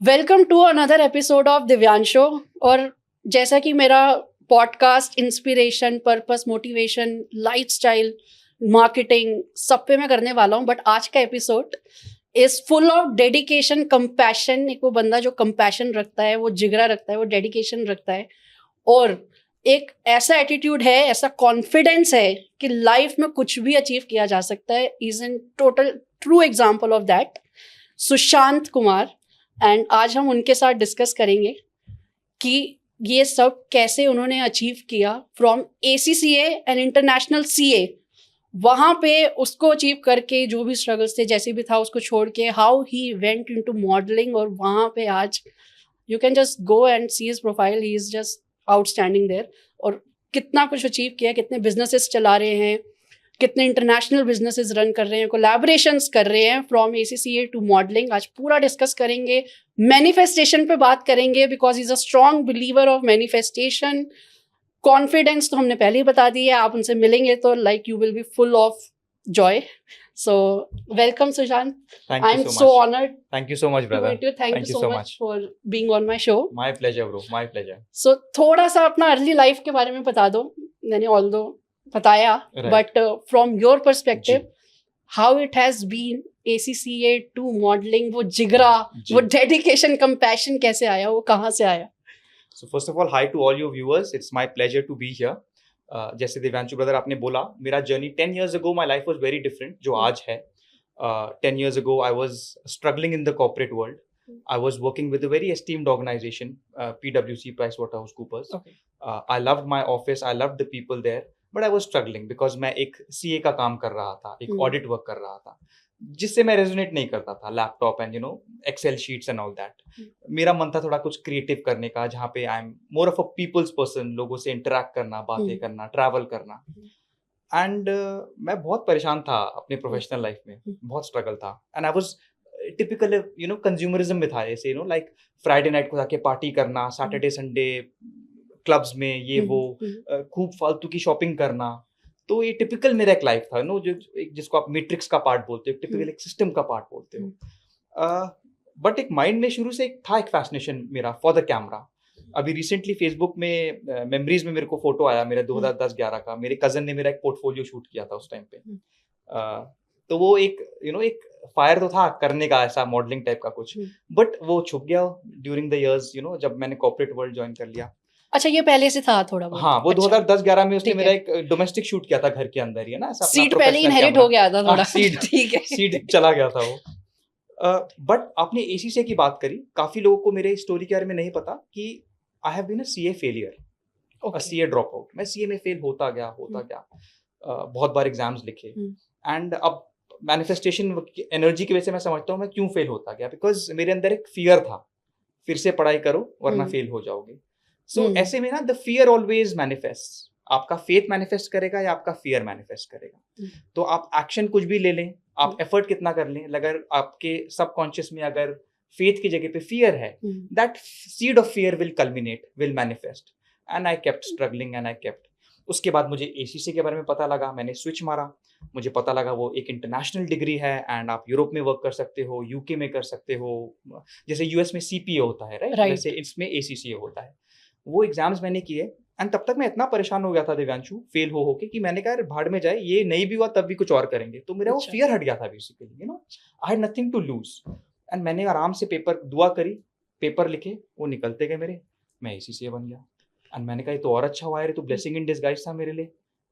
Welcome to another episode of दिव्यांशो। और जैसा कि मेरा podcast inspiration, purpose, motivation, lifestyle, marketing सब पे मैं करने वाला हूँ, बट आज का episode is full of dedication, compassion. एक वो बंदा जो कंपैशन रखता है, वो जिगरा रखता है, वो डेडिकेशन रखता है, और एक ऐसा एटीट्यूड है, ऐसा कॉन्फिडेंस है कि लाइफ में कुछ भी अचीव किया जा सकता है। Is in total true example of that Sushant Kumar. And आज हम उनके साथ डिस्कस करेंगे कि ये सब कैसे उन्होंने अचीव किया from ACCA and international CA। वहाँ पे उसको अचीव करके जो भी स्ट्रगल्स थे, जैसे भी था, उसको छोड़ के how he went into modelling, और वहाँ पे आज you can just go and see his profile. He is just outstanding there. और कितना कुछ अचीव किया, कितने बिजनेसेस चला रहे हैं, कितने इंटरनेशनल बिजनेसेस रन कर रहे हैं, कोलैबोरेशंस कर रहे हैं फ्रॉम ACCA टू मॉडलिंग। आज पूरा डिस्कस करेंगे, मैनिफेस्टेशन पे बात करेंगे, because is a strong believer of manifestation. Confidence तो हमने पहले ही बता दिया, आप उनसे मिलेंगे तो like you will be full of joy. So welcome Sushant. Thank I you am so so much. Honoured Thank you so much, to brother. meet you. Thank you so much much. for being on my show. My pleasure, bro. My pleasure. So थोड़ा सा अपना early life के बारे में बता दो। मैंने although बताया, Right. But from your perspective ji. How it has been ACCA to modelling, वो जिगरा, जी. वो डेडिकेशन, कंपैशन कैसे आया, वो कहाँ से आया? So first of all, hi to all your viewers. It's my pleasure to be here. जैसे देवांशु ब्रदर आपने बोला, मेरा journey 10 years ago, my life was very different जो आज है. 10 years ago, I was struggling in the corporate world. I was working with a very esteemed organization, PwC, PricewaterhouseCoopers. Okay. I loved my office. I loved the people there. But I was struggling because मैं एक CA का काम कर रहा था, एक audit work कर रहा था, जिससे मैं रेजोनेट नहीं करता था, laptop and Excel sheets and all that. मेरा मन था थोड़ा कुछ क्रिएटिव करने का, जहाँ पे I am more of a people's person, लोगों से इंटरेक्ट करना, बातें करना, ट्रैवल करना. एंड मैं बहुत परेशान था अपने प्रोफेशनल लाइफ में, बहुत स्ट्रगल था. And I was typical consumerism में था, जैसे लाइक फ्राइडे नाइट को जाके पार्टी करना, सैटरडे संडे क्लब्स में ये वो, खूब फालतू की शॉपिंग करना. तो ये टिपिकल मेरा एक लाइफ था, जिसको आप मैट्रिक्स का पार्ट बोलते हो, टिपिकल एक सिस्टम का पार्ट बोलते हो. बट एक माइंड में शुरू से था एक फैसिनेशन मेरा फॉर द कैमरा. अभी रिसेंटली फेसबुक में मेमोरीज में मेरे को फोटो आया मेरा 2010-11 का. मेरे कजन ने मेरा एक पोर्टफोलियो शूट किया था उस टाइम पे. तो वो एक एक फायर तो था करने का, ऐसा मॉडलिंग टाइप का कुछ, बट वो छुप गया ड्यूरिंग द इयर्स, जब मैंने कॉर्पोरेट वर्ल्ड ज्वाइन कर लिया. अच्छा, ये पहले से था थोड़ा बहुत? हाँ, वो अच्छा. 2010-11 में उसने मेरा एक डोमेस्टिक शूट किया था घर के अंदर ही, है ना, ऐसा सीड पहले इनहेरिट हो गया था थोड़ा. ठीक है, सीड चला गया था वो. बट आपने ACCA की बात करी, काफी लोगों को मेरे स्टोरी के बारे में नहीं पता कि I have been a CA failure, a CA drop out. मैं CA में फेल होता गया. बहुत बार एग्जाम्स लिखे. एंड अब मैनिफेस्टेशन एनर्जी की वजह से मैं समझता हूँ मैं क्यों फेल होता गया, बिकॉज मेरे अंदर एक फियर था, फिर से पढ़ाई करो वरना फेल हो जाओगे. सो ऐसे में ना, द फियर ऑलवेज मैनिफेस्ट. आपका फेथ मैनिफेस्ट करेगा या आपका फियर मैनिफेस्ट करेगा. तो आप एक्शन कुछ भी ले लें, आप एफर्ट कितना कर लें, अगर आपके सबकॉन्शियस में अगर फेथ की जगह पे फियर है, that seed of fear will culminate, will manifest. And I kept struggling and I kept. उसके बाद मुझे ACCA के बारे में पता लगा, मैंने स्विच मारा. मुझे पता लगा वो एक इंटरनेशनल डिग्री है एंड आप यूरोप में वर्क कर सकते हो, UK में कर सकते हो, जैसे US में CPA होता है, राइट? वैसे इसमें ACCA होता है. वो एग्जाम्स मैंने किए. एंड तब तक मैं इतना परेशान हो गया था दिव्यांशु, फेल हो के, कि मैंने कहा यार भाड़ में जाए, ये नहीं भी हुआ तब भी कुछ और करेंगे. तो मेरा वो फियर हट गया था basically, I had nothing to lose. And मैंने आराम से दुआ करी, पेपर लिखे, वो निकलते गए मेरे, मैं ACCA बन गया. एंड मैंने कहा ये तो और अच्छा हुआ है, तो ब्लेसिंग इन डिसगाइज था मेरे लिए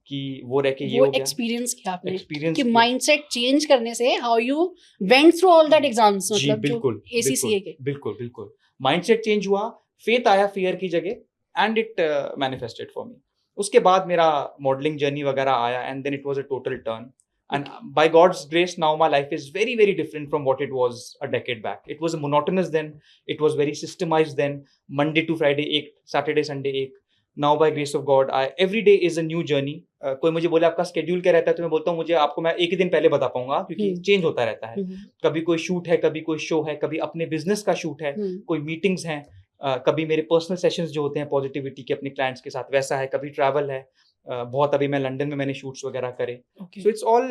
कि वो रह के ये हो गया. एक्सपीरियंस किया आपने, एक्सपीरियंस कि माइंडसेट चेंज करने से how you went through all that exams, मतलब बिल्कुल, ACCA के. बिल्कुल माइंडसेट चेंज हुआ, फेथ आया फियर की जगह, and it manifested for me. उसके बाद मेरा मॉडलिंग जर्नी वगैरह आया, and then it was a total turn. And by God's grace, now my life is very, very different from what it was a decade back. It was monotonous then. It was very systemized then. Monday to Friday, एक Saturday, Sunday, एक. Now by grace of God, every day is a new journey. कोई मुझे बोले आपका schedule क्या रहता है, तो मैं बोलता हूँ मुझे आपको मैं एक ही दिन पहले बता पाऊंगा, क्योंकि चेंज होता रहता है. कभी कोई शूट है, कभी कोई शो है, कभी अपने बिजनेस का शूट है, कोई मीटिंग्स हैं, कभी मेरे पर्सनल सेशंस जो होते हैं पॉजिटिविटी के अपने क्लाइंट्स के साथ, वैसा है, कभी ट्रैवल है. बहुत अभी मैं लंदन में मैंने शूट्स वगैरह करे. So it's all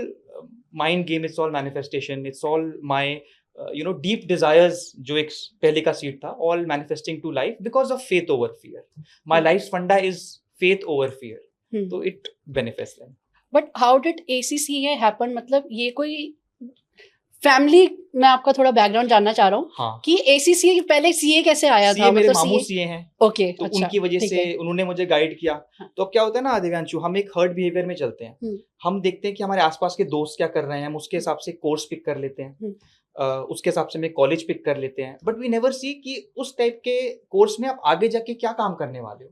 mind game, it's all manifestation, it's all my deep desires जो एक पहले का सीड था, all manifesting to life because of faith over fear. My life फंडा इज फेथ ओवर फियर, तो it benefits them. But how did ACCA happen? मतलब ये कोई फैमिली, मैं आपका थोड़ा बैकग्राउंड जानना चाह रहा हूँ. हाँ, कि ACCA पहले CA कैसे आया था? मेरे मतलब मामू CA सीए हैं, ओके, तो अच्छा, उनकी वजह ठीक से है. उन्होंने मुझे गाइड किया. हाँ. तो अब क्या होता है ना दिव्यांशु, हम एक हर्ड बिहेवियर में चलते हैं. हम्म. हम देखते हैं कि हमारे आसपास के दोस्त क्या कर रहे हैं, हम उसके हिसाब से कोर्स पिक कर लेते हैं, उसके हिसाब से मैं कॉलेज पिक कर लेते हैं. बट वी नेवर सी कि उस टाइप के कोर्स में आप आगे जाके क्या काम करने वाले हो.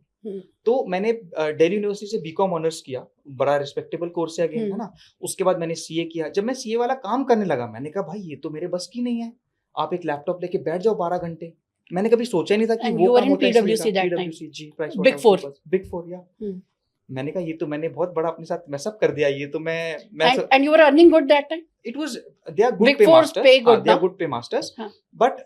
तो मैंने दिल्ली यूनिवर्सिटी से बीकॉम ऑनर्स किया, बड़ा रिस्पेक्टेबल कोर्स है अगेन, है ना. उसके बाद मैंने सीए किया. जब मैं सीए वाला काम करने लगा, मैंने कहा भाई ये तो मेरे बस की नहीं है. आप एक लैपटॉप लेके बैठ जाओ 12 घंटे. मैंने कभी सोचा नहीं था कि And वो you were काम in होता है. PwC that time. PwC ji, Price Big Four. Big Four या. मैंने कहा ये तो मैंने बहुत बड़ा अपने साथ मैसअप कर दिया. ये तो मैं and you were earning good that time? It was they are good Big pay Fours masters. pay good, हाँ, they are ना? good pay masters. हाँ. But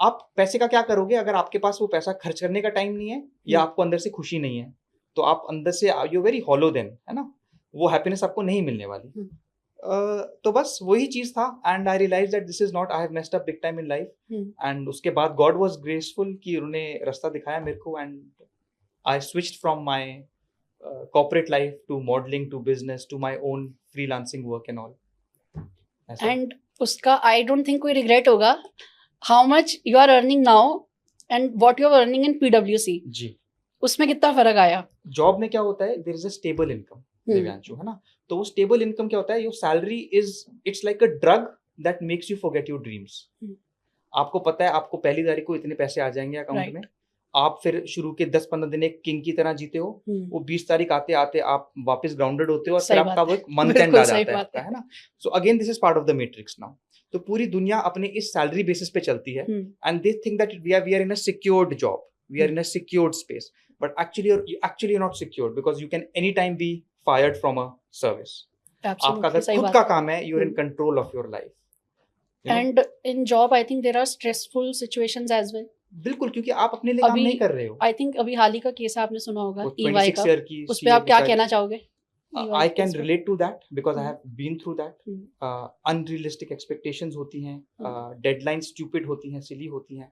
आप पैसे का क्या करोगे अगर आपके पास वो पैसा खर्च करने का टाइम नहीं है या आपको अंदर से खुशी नहीं है, तो आप अंदर से यू वेरी हॉलो देन, है ना. वो हैप्पीनेस आपको नहीं मिलने वाली. तो बस वही चीज था. And I realise that this is not, I have messed up big time in life. And उसके बाद गॉड वाज ग्रेसफुल कि उन्होंने रास्ता दिखाया मेरे को. And I switched from my corporate life to modeling to business to my own freelancing work and all. And उसका I don't think कोई regret होगा. How much you are earning now and what you are earning in PwC? जी, उसमें कितना फर्क आया? Job में क्या होता है, there is a stable income Divyanshu, है ना. तो वो स्टेबल इनकम क्या होता है, your salary is, it's like a drug that makes you forget your dreams. आपको पता है आपको पहली तारीख को इतने पैसे आ जाएंगे अकाउंट में. आप फिर शुरू के 10-15 दिन एक किंग की तरह जीते हो. वो 20 तारीख आते आते आप वापस ग्राउंडेड होते हो और फिर आपका वो मंथ एंड आ जाता है ना. So again this is part of the matrix now. तो पूरी दुनिया अपने इस सैलरी बेसिस पे चलती है. And they think that we are in a secured job, we are in a secured space. But actually you're not secured because you can anytime be fired from a service. आपका अगर खुद का काम है, you're in control of your life. And in job I think there are stressful situations as well. बिल्कुल, क्योंकि आप अपने लिए काम नहीं कर रहे हो. आई थिंक अभी हाल ही का केस आपने सुना होगा EY का, उस पे आप क्या कहना चाहोगे? I can relate to that because I have been through that. Unrealistic expectations होती हैं, deadlines stupid होती हैं, silly होती हैं,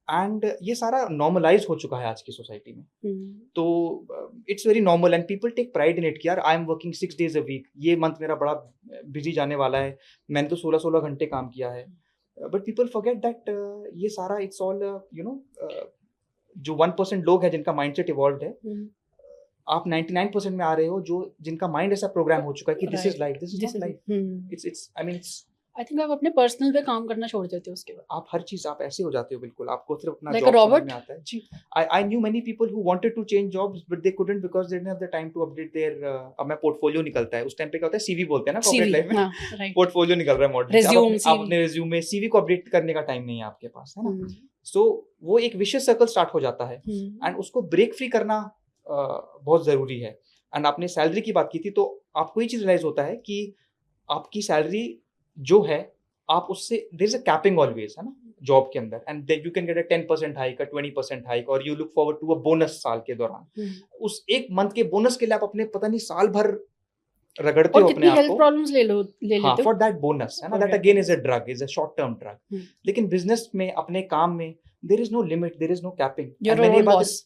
and ये सारा normalize हो चुका है आज की सोसाइटी में. तो it's very normal and people take pride in it कि यार I am working 6 days a week, ये month मेरा बड़ा busy जाने वाला है, मैंने तो 16-16 घंटे काम किया है. But people forget that ये सारा it's all जो 1% लोग हैं जिनका mindset evolved है, आप 99% में आ रहे हो जो जिनका माइंड ऐसा प्रोग्राम हो चुका है कि this is life, this is not life. It's I mean it's, I think आप अपने पर्सनल पे काम करना छोड़ देते हो उसके बाद. आप हर चीज आप ऐसे हो जाते हो बिल्कुल. आपको सिर्फ अपना like जॉब समझ में आता है. जी, I knew many people who wanted to change jobs but they couldn't because they didn't have the time to update their. अब मैं पोर्टफोलियो निकलता है उस टाइम पे, क्या होता है सीवी बोलते हैं ना कॉर्पोरेट लाइफ में, पोर्टफोलियो निकल रहा है मॉडल. अपने रिज्यूमे सीवी को अपडेट करने का टाइम नहीं है आपके पास, है ना. सो वो एक विशियस सर्कल स्टार्ट हो जाता है एंड उसको ब्रेक फ्री करना बहुत जरूरी है. एंड आपने सैलरी की बात की थी, तो आपको ये चीज रियलाइज होता है कि आपकी सैलरी जो है आप उससे there is a capping always, है ना, जॉब के अंदर. And you can get a 10% hike, a 20% hike, और you look forward to a bonus साल के दौरान. उस एक मंथ के बोनस के लिए आप अपने पता नहीं साल भर रगड़ते हो अपने आप को. हेल्थ प्रॉब्लम्स ले लेते हो फॉर दैट बोनस, है ना. That again is a drug, is a short term drug. लेकिन बिजनेस में, अपने काम में there is no limit, there is no capping.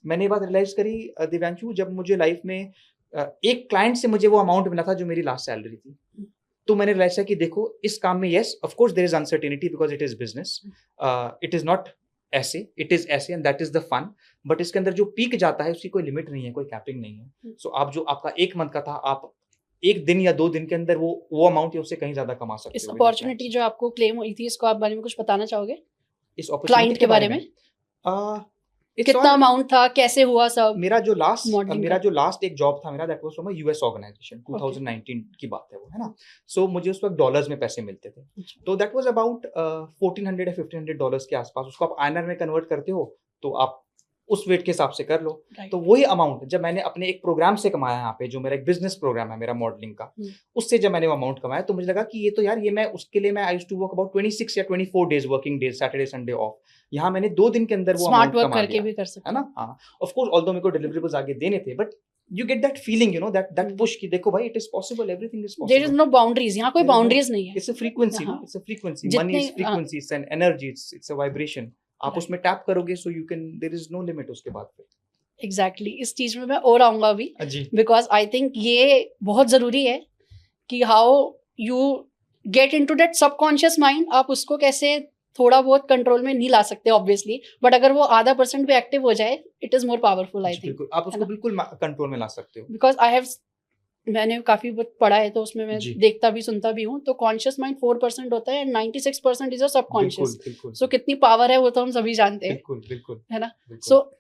मैंने ये बात रियलाइज करी दिव्यांशु, जब मुझे लाइफ में एक क्लाइंट से मुझे वो अमाउंट मिला था जो मेरी लास्ट सैलरी थी. तो मैंने रियलाइज किया कि देखो इस काम में yes of course there is uncertainty because it is business, it is not ऐसे, इट इज ऐसे and that is the fun. But इसके अंदर जो पीक जाता है उसकी कोई लिमिट नहीं है, कोई कैपिंग नहीं है. सो आप जो आपका एक मंथ का था, आप एक दिन या 2 दिन के अंदर वो अमाउंट या उससे कहीं ज्यादा कमा सकते हो. इस अपॉर्चुनिटी जो आपको क्लेम हुई थी, इसको आप बारे में कुछ बताना चाहोगे? इस क्लाइंट के बारे में कितना अमाउंट था, कैसे हुआ सब? मेरा जो लास्ट एक जॉब था मेरा, that was from a US organisation. 2019 की बात है वो, है ना. सो मुझे उस वक्त डॉलर्स में पैसे मिलते थे. तो दैट वाज अबाउट $1,400 या $1,500 के आसपास. उसको आप आईएनआर में कन्वर्ट करते हो तो आप उस वेट के हिसाब से कर लो. तो वही अमाउंट जब मैंने अपने एक प्रोग्राम से कमाया, यहाँ पे जो मेरा एक बिजनेस प्रोग्राम है मेरा मॉडलिंग का, उससे जब मैंने वो अमाउंट कमाया तो मुझे लगा कि ये तो यार ये मैं उसके लिए मैं I used to work about 26 या 24 days working days, Saturday Sunday off. यहाँ मैंने 2 दिन के अंदर वो अमाउंट कमा लिया, है ना. हाँ, ऑफ कोर्स ऑल्दो मेरे को डिलीवरेबल्स आगे देने थे, but you get that feeling, you know, that push कि देखो भाई, it is possible, everything is possible. There is no boundaries. यहाँ कोई There is no- boundaries नहीं है. It's a frequency, no? हाँ. It's a frequency. जितने- Money is frequency, it's an energy, it's a vibration. आप Right. उसमें tap करोगे, so you can, there is no limit उसके बाद पे. Exactly. इस चीज में मैं और आऊंगा अभी, जी. because I think ये बहुत जरूरी है कि how you get into that subconscious mind. आप उसको कैसे थोड़ा बहुत कंट्रोल में नहीं ला सकते ऑब्वियसली, बट अगर वो आधा % भी एक्टिव हो जाए, it is more powerful I think. बिल्कुल, आप उसको बिल्कुल कंट्रोल में ला सकते हो. बिकॉज आई हैव, मैंने काफी बहुत पढ़ा है तो उसमें मैं जी. देखता भी सुनता भी हूँ, तो कॉन्शियस माइंड 4% होता है एंड 96% इज योर सबकॉन्शियस. बिल्कुल, बिल्कुल. सो कितनी पावर है वो तो हम सभी जानते हैं, बिल्कुल, बिल्कुल. है ना. बिल्कुल. सो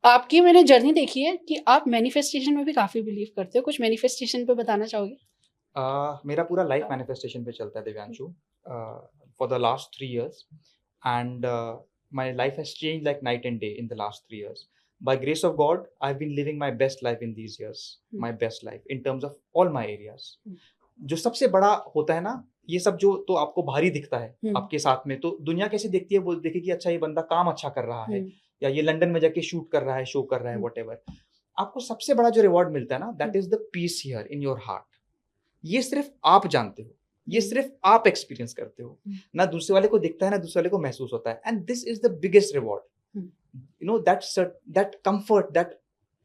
आपकी मैंने जर्नी देखी है कि आप मैनिफेस्टेशन में भी काफी बिलीव करते हो. कुछ मैनिफेस्टेशन पे बताना चाहोगे? मेरा पूरा लाइफ मैनिफेस्टेशन पे चलता है Divyanshu, for the last 3 years, and my life has changed like night and day in the last 3 years. By grace of God, I've been living my best life in these years, my best life in terms of all my areas. जो सबसे बड़ा होता है ना, ये सब जो तो आपको भारी दिखता है आपके साथ में, तो दुनिया कैसे देखती है, वो देखेगी अच्छा ये बंदा काम अच्छा कर रहा है, या ये लंदन में जाके शूट कर रहा है, शो कर रहा है, व्हाटएवर. आपको सबसे बड़ा जो रिवॉर्ड मिलता है ना, that is the peace here in your heart. ये सिर्फ आप जानते हो, ये सिर्फ आप एक्सपीरियंस करते हो, ना दूसरे वाले को दिखता है, ना दूसरे वाले को महसूस होता है. And this is the biggest reward, you know, that comfort,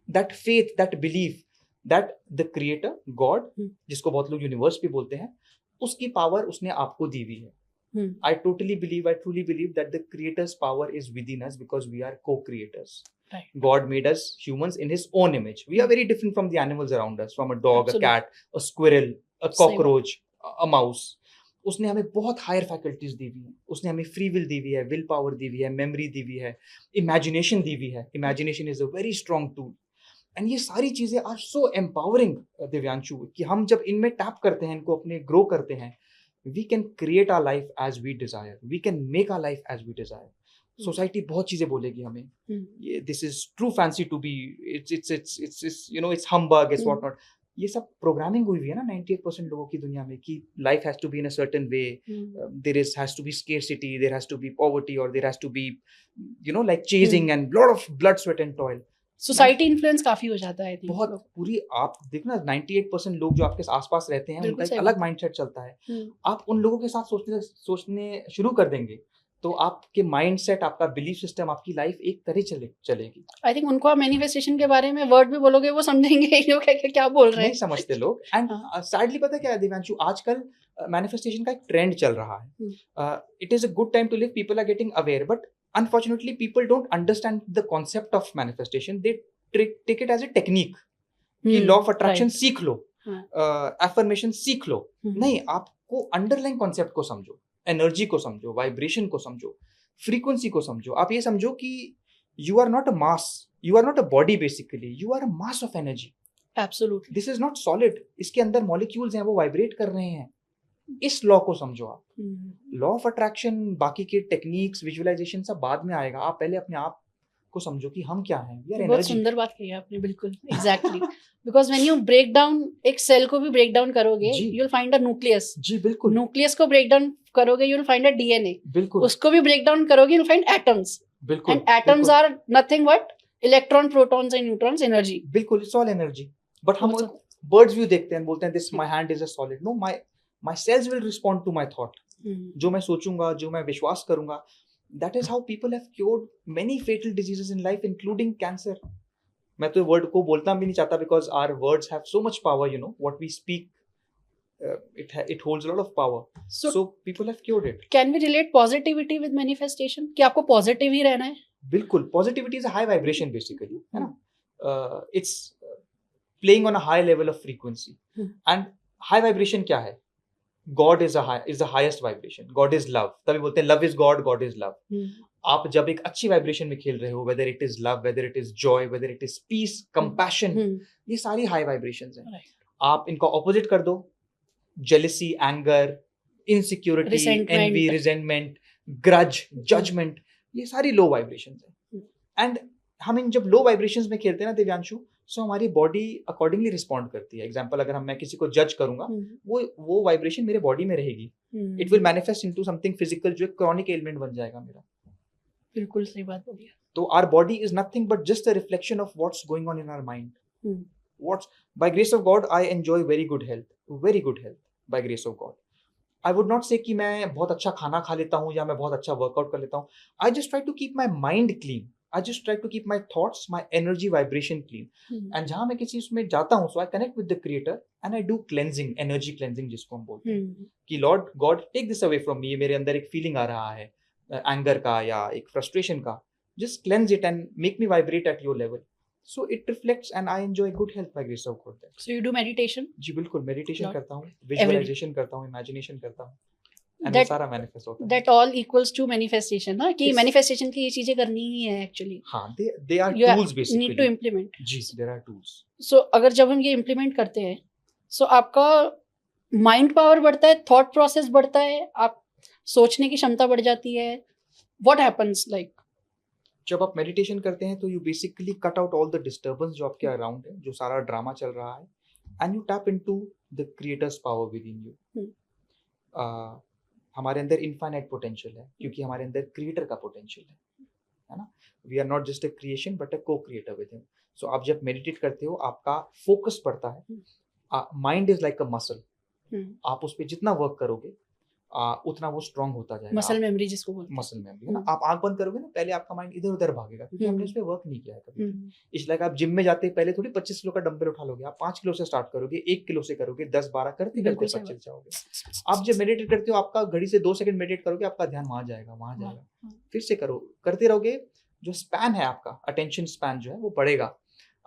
that faith, that belief that the creator God, जिसको बहुत लोग यूनिवर्स भी बोलते हैं, उसकी पावर उसने आपको दी हुई है. I truly believe that the creator's power is within us because we are co-creators. Right. God made us humans in his own image. We are very different from the animals around us, from a dog, Absolutely. a cat, a squirrel, a cockroach, a mouse. उसने हमें बहुत higher faculties दी हुई है. उसने हमें free will दी हुई है, will power दी हुई है, मेमोरी दी हुई है, इमेजिनेशन दी हुई है. Imagination is a very strong tool. And ये सारी चीजें आर सो एम्पावरिंग दिव्यांशु, कि हम जब इनमें टैप करते हैं, इनको अपने ग्रो करते हैं, we can create our life as we desire, we can make our life as we desire. Society बहुत चीजें बोलेगी हमें, ये this is too fancy to be, it's you know, it's humbug, it's what not. ये सब programming हुई हुई है ना 98% लोगों की दुनिया में, कि life has to be in a certain way, there is has to be scarcity, there has to be poverty, और there has to be, you know, like chasing and lot of blood sweat and toil. Society influence काफी हो जाता है, बहुत पूरी. आप देखना 98% लोग जो आपके आसपास रहते हैं, उनका एक अलग माइंडसेट चलता है. आप उन लोगों के साथ सोचने शुरू कर देंगे, तो आपके माइंडसेट, आपका बिलीफ सिस्टम, आपकी लाइफ एक तरह चलेगी. आई थिंक उनको आप मैनिफेस्टेशन के बारे में वर्ड भी बोलोगे, वो समझेंगे क्या बोल रहे हैं, नहीं समझते लोग. एंड सैडली पता क्या है दिव्यांशु, आजकल मैनिफेस्टेशन का एक ट्रेंड चल रहा है. It is a good time to live, people are getting aware, but unfortunately people don't understand the concept of manifestation. They take it as a technique, कि law of attraction सीख लो, affirmation सीख लो. नहीं, आपको underlying concept को समझो, energy को समझो, vibration को समझो, frequency को समझो. आप ये समझो कि you are not a mass, you are not a body basically, you are a mass of energy. Absolutely. This is not solid. इसके अंदर molecules हैं, वो vibrate कर रहे हैं. इस लॉ को समझो आप. लॉ ऑफ अट्रैक्शन, बाकी के टेक्निक्स, विजुअलाइजेशन सब बाद में आएगा. आप पहले अपने आप को समझो कि हम क्या हैं. We are energy. बहुत सुंदर बात कही आपने, बिल्कुल exactly. Because when you break down एक सेल को भी ब्रेक डाउन करोगे, you will find a nucleus. जी बिल्कुल. न्यूक्लियस को ब्रेक डाउन करोगे, you will find a DNA. बिल्कुल. उसको भी ब्रेक डाउन करोगे, यू विल फाइंड एटम्स. बिल्कुल. And atoms are nothing but electron, protons and neutrons, energy. बिल्कुल, इट्स ऑल एनर्जी. बट हम बर्ड्स व्यू देखते हैं, बोलते हैं this my hand is a solid. No, my cells will respond to my thought. जो मैं सोचूंगा, जो मैं विश्वास करूंगा. That is how people have cured many fatal diseases in life, including cancer. मैं तो वर्ड को बोलता भी नहीं चाहता, because our words have so much power, you know, what we speak, it holds a lot of power. So people have cured it. Can we relate positivity with manifestation? कि आपको positive ही रहना है? बिल्कुल. Positivity is a high vibration basically, है ना. It's playing on a high level of frequency. And high vibration क्या है? God is the highest vibration. God is love. तभी बोलते हैं love is God, God is love. आप जब एक अच्छी वाइब्रेशन में खेल रहे हो, whether it is love, whether it is joy, whether it is peace, compassion, ये सारी हाई वाइब्रेशंस हैं. आप इनका ऑपोजिट कर दो, jealousy, anger, insecurity, envy, resentment, grudge, judgment, ये सारी लो वाइब्रेशंस हैं. एंड हम इन जब लो वाइब्रेशंस में खेलते हैं ना दिव्यांशु, सो हमारी बॉडी अकॉर्डिंगली रिस्पॉन्ड करती है. एग्जांपल, अगर मैं किसी को जज करूंगा, वो वाइब्रेशन मेरे बॉडी में रहेगी. It will manifest into something physical, जो एक क्रॉनिक एलिमेंट बन जाएगा मेरा. बिल्कुल सही बात बोली. तो our body is nothing but just a reflection of what's going on in our mind. What's by grace of God I enjoy very good health by grace of God. I would not say कि मैं बहुत अच्छा खाना खा लेता हूँ या मैं बहुत अच्छा वर्कआउट कर लेता हूँ. I just try to keep my mind clean. I just try to keep my thoughts, my energy vibration clean. And जहाँ मैं किसी उसमें जाता हूँ, so I connect with the Creator and I do cleansing, energy cleansing जिसको हम बोलते हैं कि Lord God take this away from me. मेरे अंदर एक feeling आ रहा है एंगर का या एक frustration का. Just cleanse it and make me vibrate at your level. So it reflects and I enjoy good health by grace of God. So you do meditation? जी बिल्कुल meditation करता हूँ, visualization करता हूँ, imagination करता हूँ. And that, वो सारा manifest होता है. That all equals to manifestation, ना कि manifestation की ये चीजें करनी ही है actually. हाँ, they are tools basically. Need to implement. Ji, there are tools. So अगर जब हम ये implement करते हैं, so आपका mind power बढ़ता है, thought process बढ़ता है, आप सोचने की क्षमता बढ़ जाती है. What happens like? जब आप मेडिटेशन करते हैं तो you basically cut out all the disturbance जो आपके अराउंड है, जो सारा ड्रामा चल रहा है, and you tap into the creators power with in you. हमारे अंदर इनफाइनाइट पोटेंशियल है क्योंकि हमारे अंदर क्रिएटर का पोटेंशियल है ना. We are not just a creation but a co creator with him. सो आप जब मेडिटेट करते हो आपका फोकस बढ़ता है. Mind is like a muscle. आप उस पर जितना वर्क करोगे उतना वो स्ट्रांग होता जाएगा. मसल मेमोरी जिसको बोलते हैं. मसल मेमोरी है ना. आप आंख बंद करोगे ना, पहले आपका माइंड इधर उधर भागेगा क्योंकि आपने उस पे वर्क नहीं किया है कभी. इसलिए आप जिम में जाते पहले थोड़ी 25 किलो का डंबल उठा लोगे. आप 5 किलो से स्टार्ट करोगे, 1 किलो से करोगे, 10-12 करते करते 25 जाओगे. आप जब मेडिटेट करते हो आपका घड़ी से 2 सेकंड मेडिटेट करोगे, आपका ध्यान वहां जाएगा. फिर से करो, करते रहोगे. जो स्पैन है आपका अटेंशन स्पैन जो है वो बढ़ेगा.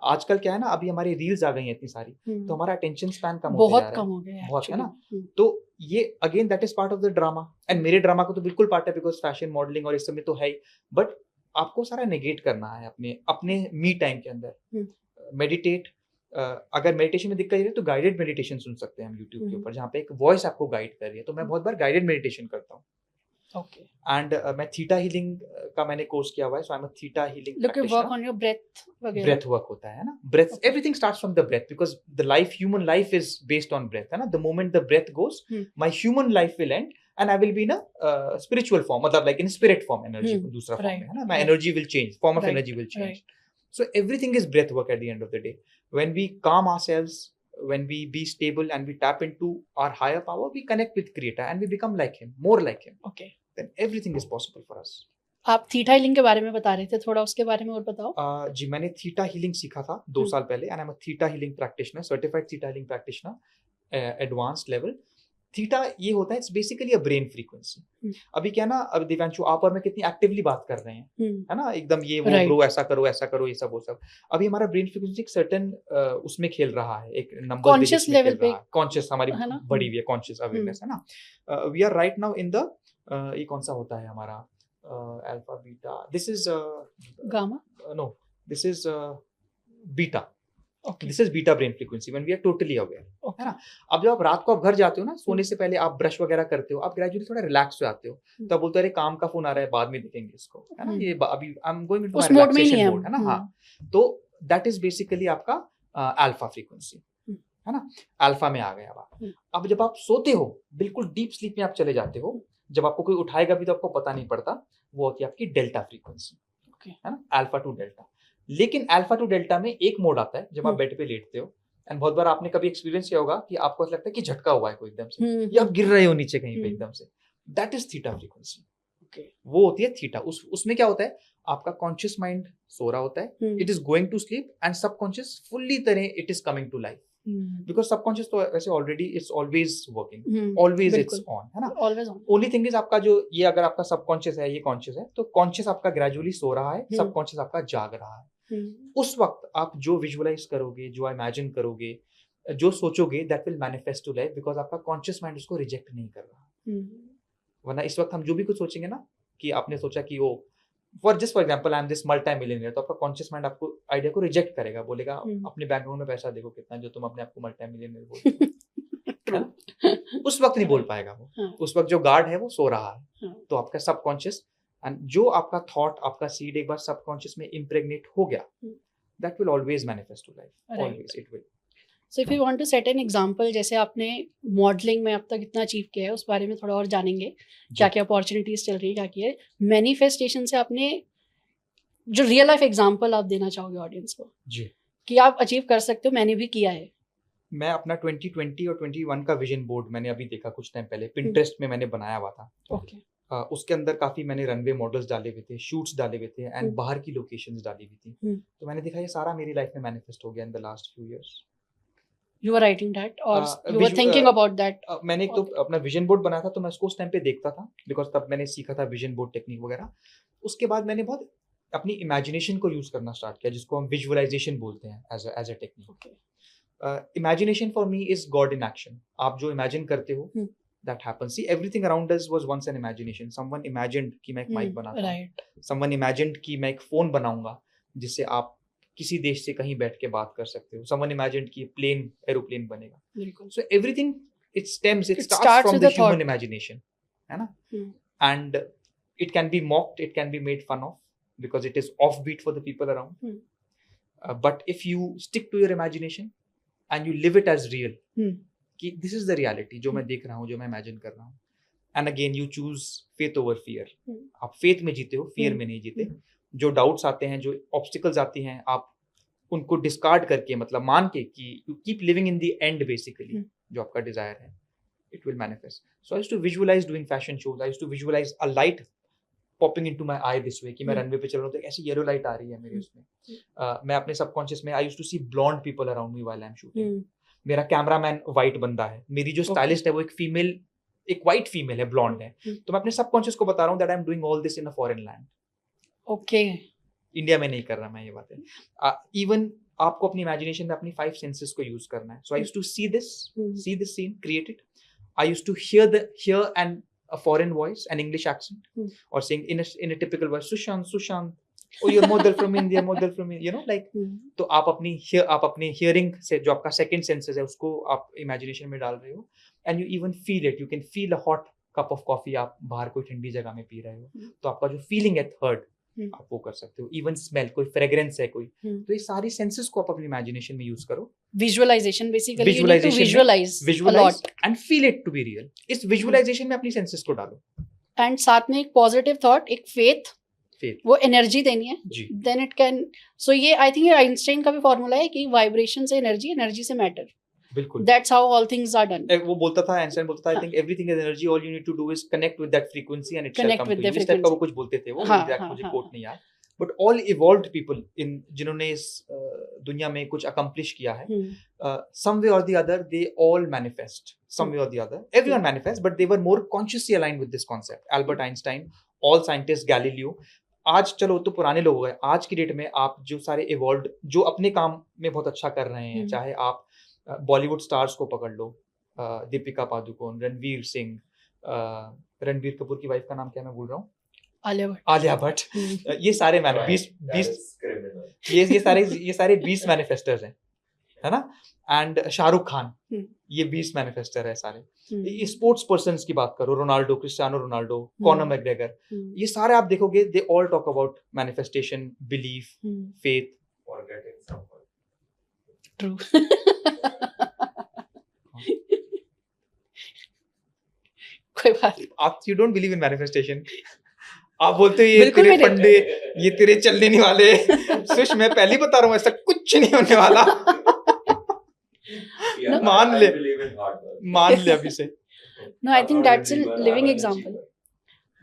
आजकल क्या है ना, अभी हमारी रील्स आ गई हैं इतनी सारी, तो हमारा अटेंशन स्पैन कम होता जा रहा है. कम हो गया है बहुत है ना. तो ये again that is part of the drama. And मेरे ड्रामा को तो बिल्कुल पार्ट है बिकॉज फैशन मॉडलिंग और इस सब में तो है ही. बट आपको सारा नेगेट करना है अपने मी टाइम के अंदर. मेडिटेट. अगर मेडिटेशन में दिक्कत है तो गाइडेड मेडिटेशन सुन सकते हैं हम यूट्यूब के ऊपर, जहाँ पे एक वॉइस आपको गाइड कर रही है. तो मैं बहुत बार गाइडेड मेडिटेशन करता हूँ. Okay. And मैं थीटा हीलिंग का मैंने कोर्स किया हुआ है. So I am a theta healing practitioner. Work on your breath वगैरह. Breath work होता है ना. Breath, everything starts from the breath because the human life is based on breath है ना. The moment the breath goes, my human life will end and I will be in a spiritual form, मतलब like in spirit form, energy दूसरा form है ना. My energy will change, form of energy will change. So everything is breath work at the end of the day. When we calm ourselves, when we be stable and we tap into our higher power, we connect with Creator and we become like him, more like him. Okay. Then everything is possible for us. आप theta healing के बारे में बता रहे थे, थोड़ा उसके बारे में और बताओ. जी, मैंने थीटा हीलिंग सीखा था 2 साल पहले and I am a theta healing practitioner, certified theta healing practitioner, advanced level. Theta ये होता है, it's basically a brain frequency. अभी क्या ना, अब दिव्यांशु आप और मैं कितनी एक्टिवली बात कर रहे हैं है ना, एकदम ये वो ब्रो ऐसा करो ये सब वो सब. अभी हमारा ब्रेन फ्रीक्वेंसी एक सर्टेन उसमें खेल रहा है, एक नंबर कॉन्शियस लेवल पे. कॉन्शियस हमारी बड़ी हुई है, कॉन्शियस अवेयरनेस है ना. We are right now in the ये कौन सा होता है हमारा alpha beta. This is gamma. No, this is beta. This is beta brain frequency when we are totally aware है ना. अब जब आप रात को आप घर जाते हो ना, सोने से पहले आप ब्रश वगैरह करते हो, आप ग्रेजुअली थोड़ा रिलैक्स हो जाते हो. तो आप बोलते हो अरे काम का फोन आ रहा है, बाद में देखेंगे इसको है ना. ये अभी I am going into my relaxation mode है ना. हाँ, तो दैट इज बेसिकली आपका अल्फा फ्रीक्वेंसी है ना. अल्फा में आ गए आप. अब जब आप सोते हो, बिल्कुल डीप स्लीप में आप चले जाते हो, जब आपको कोई उठाएगा भी तो आपको पता नहीं पड़ता, वो होती है आपकी डेल्टा फ्रीक्वेंसी है ना. Alpha two delta. लेकिन अल्फा टू डेल्टा में एक मोड आता है जब आप बेड पे लेटते हो. एंड बहुत बार आपने कभी एक्सपीरियंस किया होगा कि आपको ऐसा लगता है कि झटका हुआ है कोई एकदम से, या आप गिर रहे हो नीचे कहीं पे एकदम से. That is theta frequency. वो होती है थीटा. उसमें क्या होता है, आपका कॉन्शियस माइंड सो रहा होता है, it is going to sleep, and subconscious fully तरह it is coming to life. Because subconscious तो वैसे already it's always working, always it's on है ना. Always on. Only thing is आपका जो ये, अगर आपका सबकॉन्शियस है, ये कॉन्शियस है, तो कॉन्शियस आपका ग्रेजुअली सो रहा है, सबकॉन्शियस आपका जाग रहा है. उस वक्त आप जो विजुअलाइज करोगे, जो इमेजिन करोगे, जो सोचोगे, that will manifest to life, because आपका कॉन्शियस माइंड उसको रिजेक्ट नहीं कर रहा. वरना इस वक्त हम जो भी कुछ सोचेंगे ना, कि आपने सोचा कि वो for example I am this multi millionaire, तो आपका कॉन्शियस माइंड आपको आइडिया को रिजेक्ट करेगा, बोलेगा अपने बैंक अकाउंट में पैसा देखो कितना, जो तुम अपने आप को मल्टी मिलियनेयर बोलते हो. उस वक्त नहीं बोल पाएगा वो. उस वक्त जो गार्ड है वो सो रहा है. तो आपका सबकॉन्शियस एंड जो आपका थॉट, आपका सीड एक बार सबकॉन्शियस में इम्प्रेग्नेट हो गया, that will always manifest to life, always it will. So if you want to set an example, जैसे आपने मॉडलिंग में अब तक इतना अचीव किया है, उस बारे में थोड़ा और जानेंगे, क्या क्या अपॉर्चुनिटीज चल रही है, क्या किया है. मैनिफेस्टेशन से आपने जो रियल लाइफ एग्जांपल आप देना चाहोगे ऑडियंस को. जी, कि आप अचीव कर सकते हो, मैंने भी किया है? मैं अपना 2020 और 21 का विजन बोर्ड मैंने अभी देखा कुछ टाइम पहले, पिंटरेस्ट में मैंने बनाया हुआ था। ओके। उसके अंदर काफ़ी मैंने रनवे मॉडल्स डाले हुए थे, शूट्स डाले हुए थे एंड बाहर की लोकेशंस डाली हुई थी। तो मैंने देखा ये सारा मेरी लाइफ में मैनिफेस्ट हो गया in the last few years. You were writing that or you were thinking about that? मैंने एक तो अपना विजन बोर्ड बनाया था, तो मैं उसको उस टाइम पे देखता था बिकॉज तब मैंने सीखा था विजन बोर्ड टेक्निक वगैरह। उसके बाद मैंने बहुत अपनी इमेजिनेशन को यूज करना स्टार्ट किया, जिसको हम विजुअलाइजेशन बोलते हैं as a technique. Imagination for me is God in action. आप जो इमेजिन करते हो that happens. See, everything around us was once an imagination. Someone imagined कि मैं एक माइक बनाता हूँ, right. Someone imagined कि मैं एक फोन बनाऊंगा जिससे आप किसी देश से कहीं बैठ के बात कर सकते हो। Someone imagined कि प्लेन एरोप्लेन बनेगा। बिल्कुल। So everything it starts from the human imagination, है ना? And it can be mocked, it can be made fun of because it is offbeat for the people around. But if you stick to your imagination and you live it as real, कि this is the reality जो मैं देख रहा हूँ, जो मैं imagine कर रहा हूँ, and again you choose faith over fear. आप फेथ में जीते हो, फियर में नहीं जीते। जो डाउट्स आते हैं, जो ऑब्स्टिकल्स आती हैं, आप उनको डिस्कार्ड करके, मतलब मान के कि you keep living in the end basically, जो आपका डिजायर है, it will manifest. So I used to visualise doing fashion shows, I used to visualise a light popping into my eye this way, कि मैं runway पे चल रहा हूँ तो ऐसी येलो लाइट आ रही है मेरे उसमें। मैं अपने सबकॉन्शियस में I used to see blonde people around me while I am shooting. मेरा कैमरामैन वाइट बंदा है, मेरी जो स्टाइलिस्ट है वो एक वाइट फीमेल है, ब्लॉन्ड है। तो मैं अपने सबकॉन्शियस को बता रहा हूँ that I am doing all this in a foreign land. Okay. India में नहीं कर रहा मैं ये बातें। इवन आपको अपनी इमेजिनेशन में अपनी 5 सेंसेस को यूज करना है। So I used to see this scene, create it. I used to hear and a foreign voice, an English accent, or saying in a typical voice, Sushant, oh you're model from India, you know, like तो आप अपनी hearing से जो आपका second senses है उसको आप imagination में डाल रहे हो, and you even feel it, you can feel a hot cup of coffee, आप बाहर कोई ठंडी जगह में पी रहे हो, तो आपका जो feeling है third आप वो कर सकते हो। इवन स्मेल, कोई फ्रेग्रेंस है कोई, तो ये सारी सेंसेस को आप अपनी इमेजिनेशन में यूज करो। Visualisation basically, you need to visualise and feel it to be real. इस विजुअलाइजेशन में अपनी सेंसेस को डालो, एंड साथ में एक पॉजिटिव थॉट, एक फेथ, वो एनर्जी देनी है, देन इट कैन। सो ये आई थिंक ये आइंस्टाइन का भी फॉर्मूला है कि वाइब्रेशन से एनर्जी, एनर्जी से मैटर। बिल्कुल, that's how all things are done. वो बोलता था, आइंस्टाइन बोलता था, I think everything is energy, all you need to do is connect with that frequency and it shall come to you. इस type का वो कुछ बोलते थे, वो एग्जैक्ट मुझे कोट नहीं याद। But all evolved people in जिन्होंने इस दुनिया में कुछ अकम्प्लिश किया है, some way or the other they all manifest, some way or the other, everyone manifest, but they were more consciously aligned with this concept. Albert Einstein, all scientist, Galileo. आज चलो तो पुराने लोग हो गए, आज की डेट में आप जो सारे इवॉल्व्ड, जो अपने काम में बहुत अच्छा कर रहे हैं, चाहे आप बॉलीवुड स्टार्स को पकड़ लो, दीपिका पादुकोण, रणवीर सिंह, रणबीर कपूर की वाइफ का नाम क्या मैं भूल रहा हूँ, आलिया भट्ट, ये सारे ये सारे 20 मैनिफेस्टर्स हैं, है ना। एंड शाहरुख खान, ये 20 मैनिफेस्टर है सारे। ये स्पोर्ट्स पर्सन्स की बात करो, Ronaldo, Cristiano Ronaldo, Conor McGregor, ये सारे आप देखोगे they all talk about manifestation, belief, faith. True. कोई बात, आप you don't believe in manifestation. आप बोलते हो ये तेरे फंडे, ये तेरे चलने नहीं वाले। सुश, मैं पहले ही बता रहा हूँ ऐसा कुछ नहीं होने वाला। मान ले अभी से। No, I think that's a living example.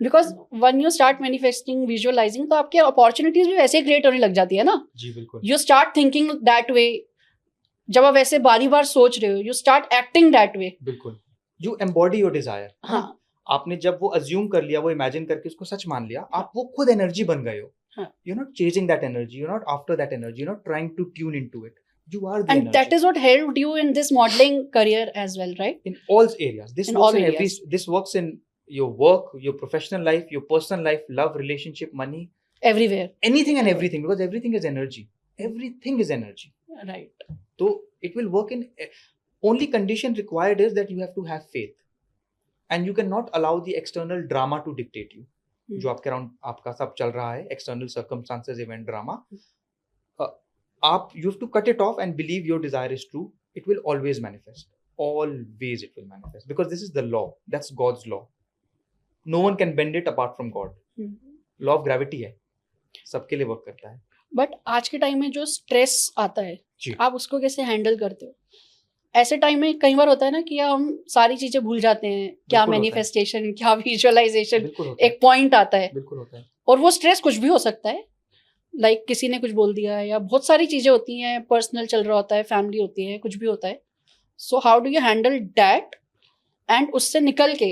Because when you start manifesting, visualizing, तो आपके opportunities भी वैसे क्रिएट होने लग जाती है ना। जी बिल्कुल। You start thinking that way. जब आप वैसे बार सोच रहे हो, you start acting that way. बिल्कुल। You embody your desire. हाँ। आपने जब वो अज्यूम कर लिया, वो इमेजिन करके उसको सच मान लिया, आप वो खुद एनर्जी बन गए हो। You're not chasing that energy, you're not after that energy, you're not trying to tune into it. You are the and energy. That is what helped you in this modeling career as well, right? In all areas. This works in your work, your professional life, your personal life, love, relationship, money. Everywhere. Anything and everything, because everything is energy. Everything is energy. Right. So it will work in, only condition required is that you have to have faith. And you cannot allow the external drama to dictate you. जो आपके around आपका सब चल रहा है, external circumstances, event, drama. You have to cut it off and believe your desire is true. It will always manifest. Always it will manifest. Because this is the law. That's God's law. No one can bend it apart from God. Law of gravity है. सबके लिए work करता है। But आज के time में जो stress आता है जी। आप उसको कैसे हैंडल करते हो? ऐसे टाइम में कई बार होता है ना कि हम सारी चीजें भूल जाते हैं, क्या बिल्कुल होता है। मैनिफेस्टेशन, क्या विजुअलाइजेशन, बिल्कुल होता है, एक पॉइंट आता है बिल्कुल होता है। और वो स्ट्रेस कुछ भी हो सकता है, लाइक किसी ने कुछ बोल दिया है या बहुत सारी चीजें होती हैं, पर्सनल चल रहा होता है, फैमिली होती है, कुछ भी होता है। So how do you handle that and उससे निकल के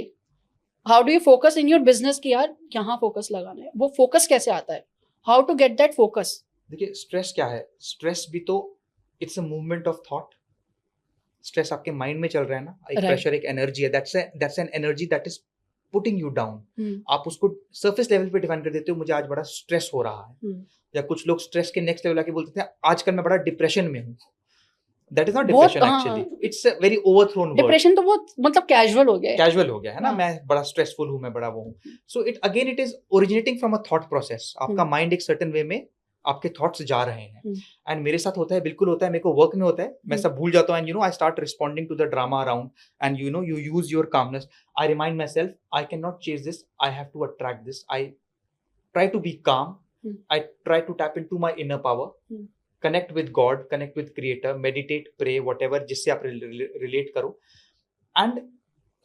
how do you focus in your business कि यार यहाँ फोकस लगाना है, वो फोकस कैसे आता है, how to get that focus? देखिए स्ट्रेस क्या है, स्ट्रेस भी तो it's a movement of thought. Stress आपके माइंड में चल रहा है ना, एक Right. प्रेशर, एक एनर्जी है, that's an energy that is putting you down. Hmm, आप उसको सरफेस लेवल पे डिफाइन कर देते हो, मुझे आज बड़ा स्ट्रेस हो रहा है। हम्म। या कुछ लोग स्ट्रेस के नेक्स्ट लेवल आके बोलते थे आजकल मैं बड़ा डिप्रेशन में हूँ। दैट इज नॉट बहुत depression, actually it's a very overthrown word. Depression तो बहुत मतलब कैजुअल हो गया है। कैजुअल हो गया है ना, हाँ। मैं बड़ा स्ट्रेसफुल हूँ, मैं बड़ा वो हूँ। So it again it is originating from a thought process. आपका माइंड एक सर्टेन वे में आपके थॉट्स जा रहे हैं। एंड मेरे साथ होता है, बिल्कुल होता है, मेरे को वर्क में होता है, मैं सब भूल जाता हूँ। And you know I start responding to the drama around and you know you use your calmness. I remind myself I can not chase this, I have to attract this. I try to be calm, I try to tap into my inner power, connect with God, connect with creator, meditate, pray, whatever जिससे आप relate करो, and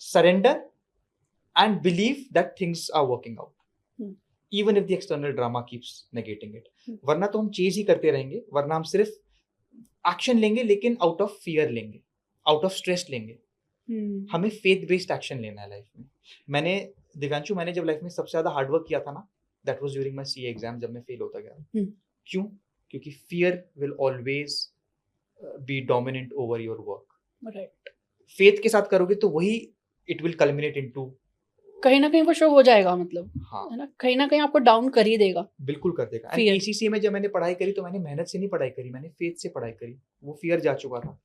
surrender and believe that things are working out even if the external drama keeps negating it. वरना तो हम chase ही करते रहेंगे, वरना हम सिर्फ एक्शन लेंगे लेकिन आउट ऑफ फियर लेंगे, आउट ऑफ स्ट्रेस लेंगे। हमें फेथ बेस्ड एक्शन लेना है लाइफ में। मैंने दिव्यांशु, मैंने जब लाइफ में सबसे ज्यादा हार्डवर्क किया था ना, that was during my CA exam, जब मैं फेल होता गया। क्यों? क्योंकि fear will always be dominant over your work. Right. Faith के साथ करोगे तो वही इट विल कल्मिनेट इनटू, कहीं ना कहीं वो शो हो जाएगा, मतलब हाँ है ना, कहीं ना कहीं आपको डाउन कर ही देगा। बिल्कुल कर देगा। And Fear. एसीसी में जब मैंने पढ़ाई करी तो मैंने मेहनत से नहीं पढ़ाई करी, मैंने फेथ से पढ़ाई करी। वो फियर जा चुका था,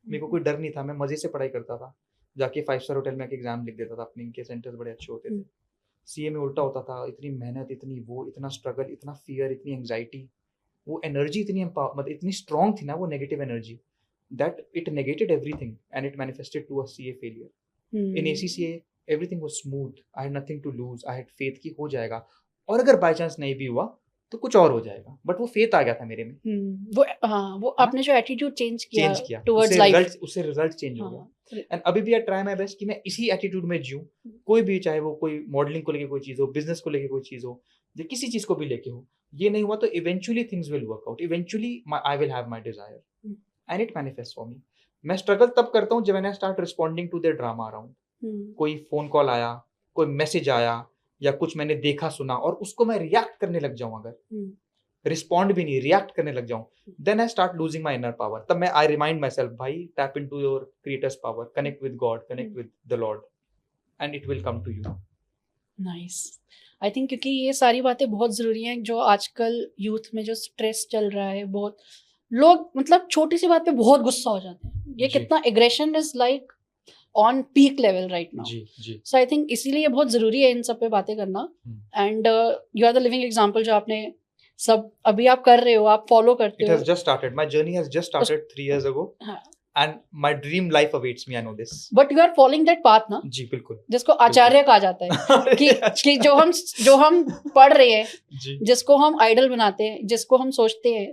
मेरे को कोई डर नहीं था, मैं मजे से पढ़ाई करता था। जाके 5 स्टार होटल में आके एग्जाम लिख देता था अपने, इनके सेंटर्स बड़े अच्छे होते थे। सीए में उल्टा होता था, इतनी मेहनत, इतनी वो, इतना स्ट्रगल, इतना फियर, इतनी एंग्जाइटी, वो एनर्जी इतनी मतलब इतनी स्ट्रॉन्ग थी ना, वो negative energy, that it negated everything and it manifested to a CA failure. In ACCA everything was smooth, I had nothing to lose, I had faith कि हो जाएगा, और अगर बाय चांस नहीं भी हुआ तो कुछ और हो जाएगा, बट वो फेथ आ गया था मेरे में। वो हाँ, वो आपने जो एटीट्यूड चेंज किया टुवर्ड्स लाइफ, उससे रिजल्ट चेंज हो गया। एंड अभी भी आई ट्राई माय बेस्ट कि मैं इसी एटीट्यूड में जीऊं, कोई भी, चाहे वो कोई मॉडलिंग को लेके कोई चीज हो, बिजनेस को लेके कोई चीज हो, या किसी चीज को भी लेके हो। ये नहीं हुआ तो eventually things will work out, eventually I will have my desire and it manifest for me. मैं स्ट्रगल तब करता हूँ जब I start responding to their drama around. कोई फोन कॉल आया, कोई मैसेज आया, या कुछ मैंने देखा सुना और उसको मैं रिएक्ट करने लग जाऊं, अगर रिस्पॉन्ड भी नहीं, रिएक्ट करने लग जाऊं, then I start losing my inner power. तब मैं आई रिमाइंड माई सेल्फ, भाई tap into your creator's power, connect with God, connect with the lord, and it will come to you. Nice. I think क्योंकि ये सारी बातें बहुत ज़रूरी हैं, जो आजकल यूथ में जो स्ट्रेस चल रहा है, बहुत लोग मतलब छोटी सी बात पे बहुत गुस्सा हो जाते हैं। ये कितना aggression is like on peak level right now. जी। सो आई थिंक इसीलिए बहुत ज़रूरी है इन सब पे बातें करना। And you are the living example, जो आपने सब अभी आप कर रहे हो, आप फॉलो करते हो। It has just started. My journey has just started 3 years ago. हाँ. And my dream life awaits me, I know this. But you are following that path ना? जी बिल्कुल। जिसको आचार्य कहा जाता है कि जो हम पढ़ रहे हैं, जिसको हम आइडल बनाते हैं, जिसको हम सोचते हैं,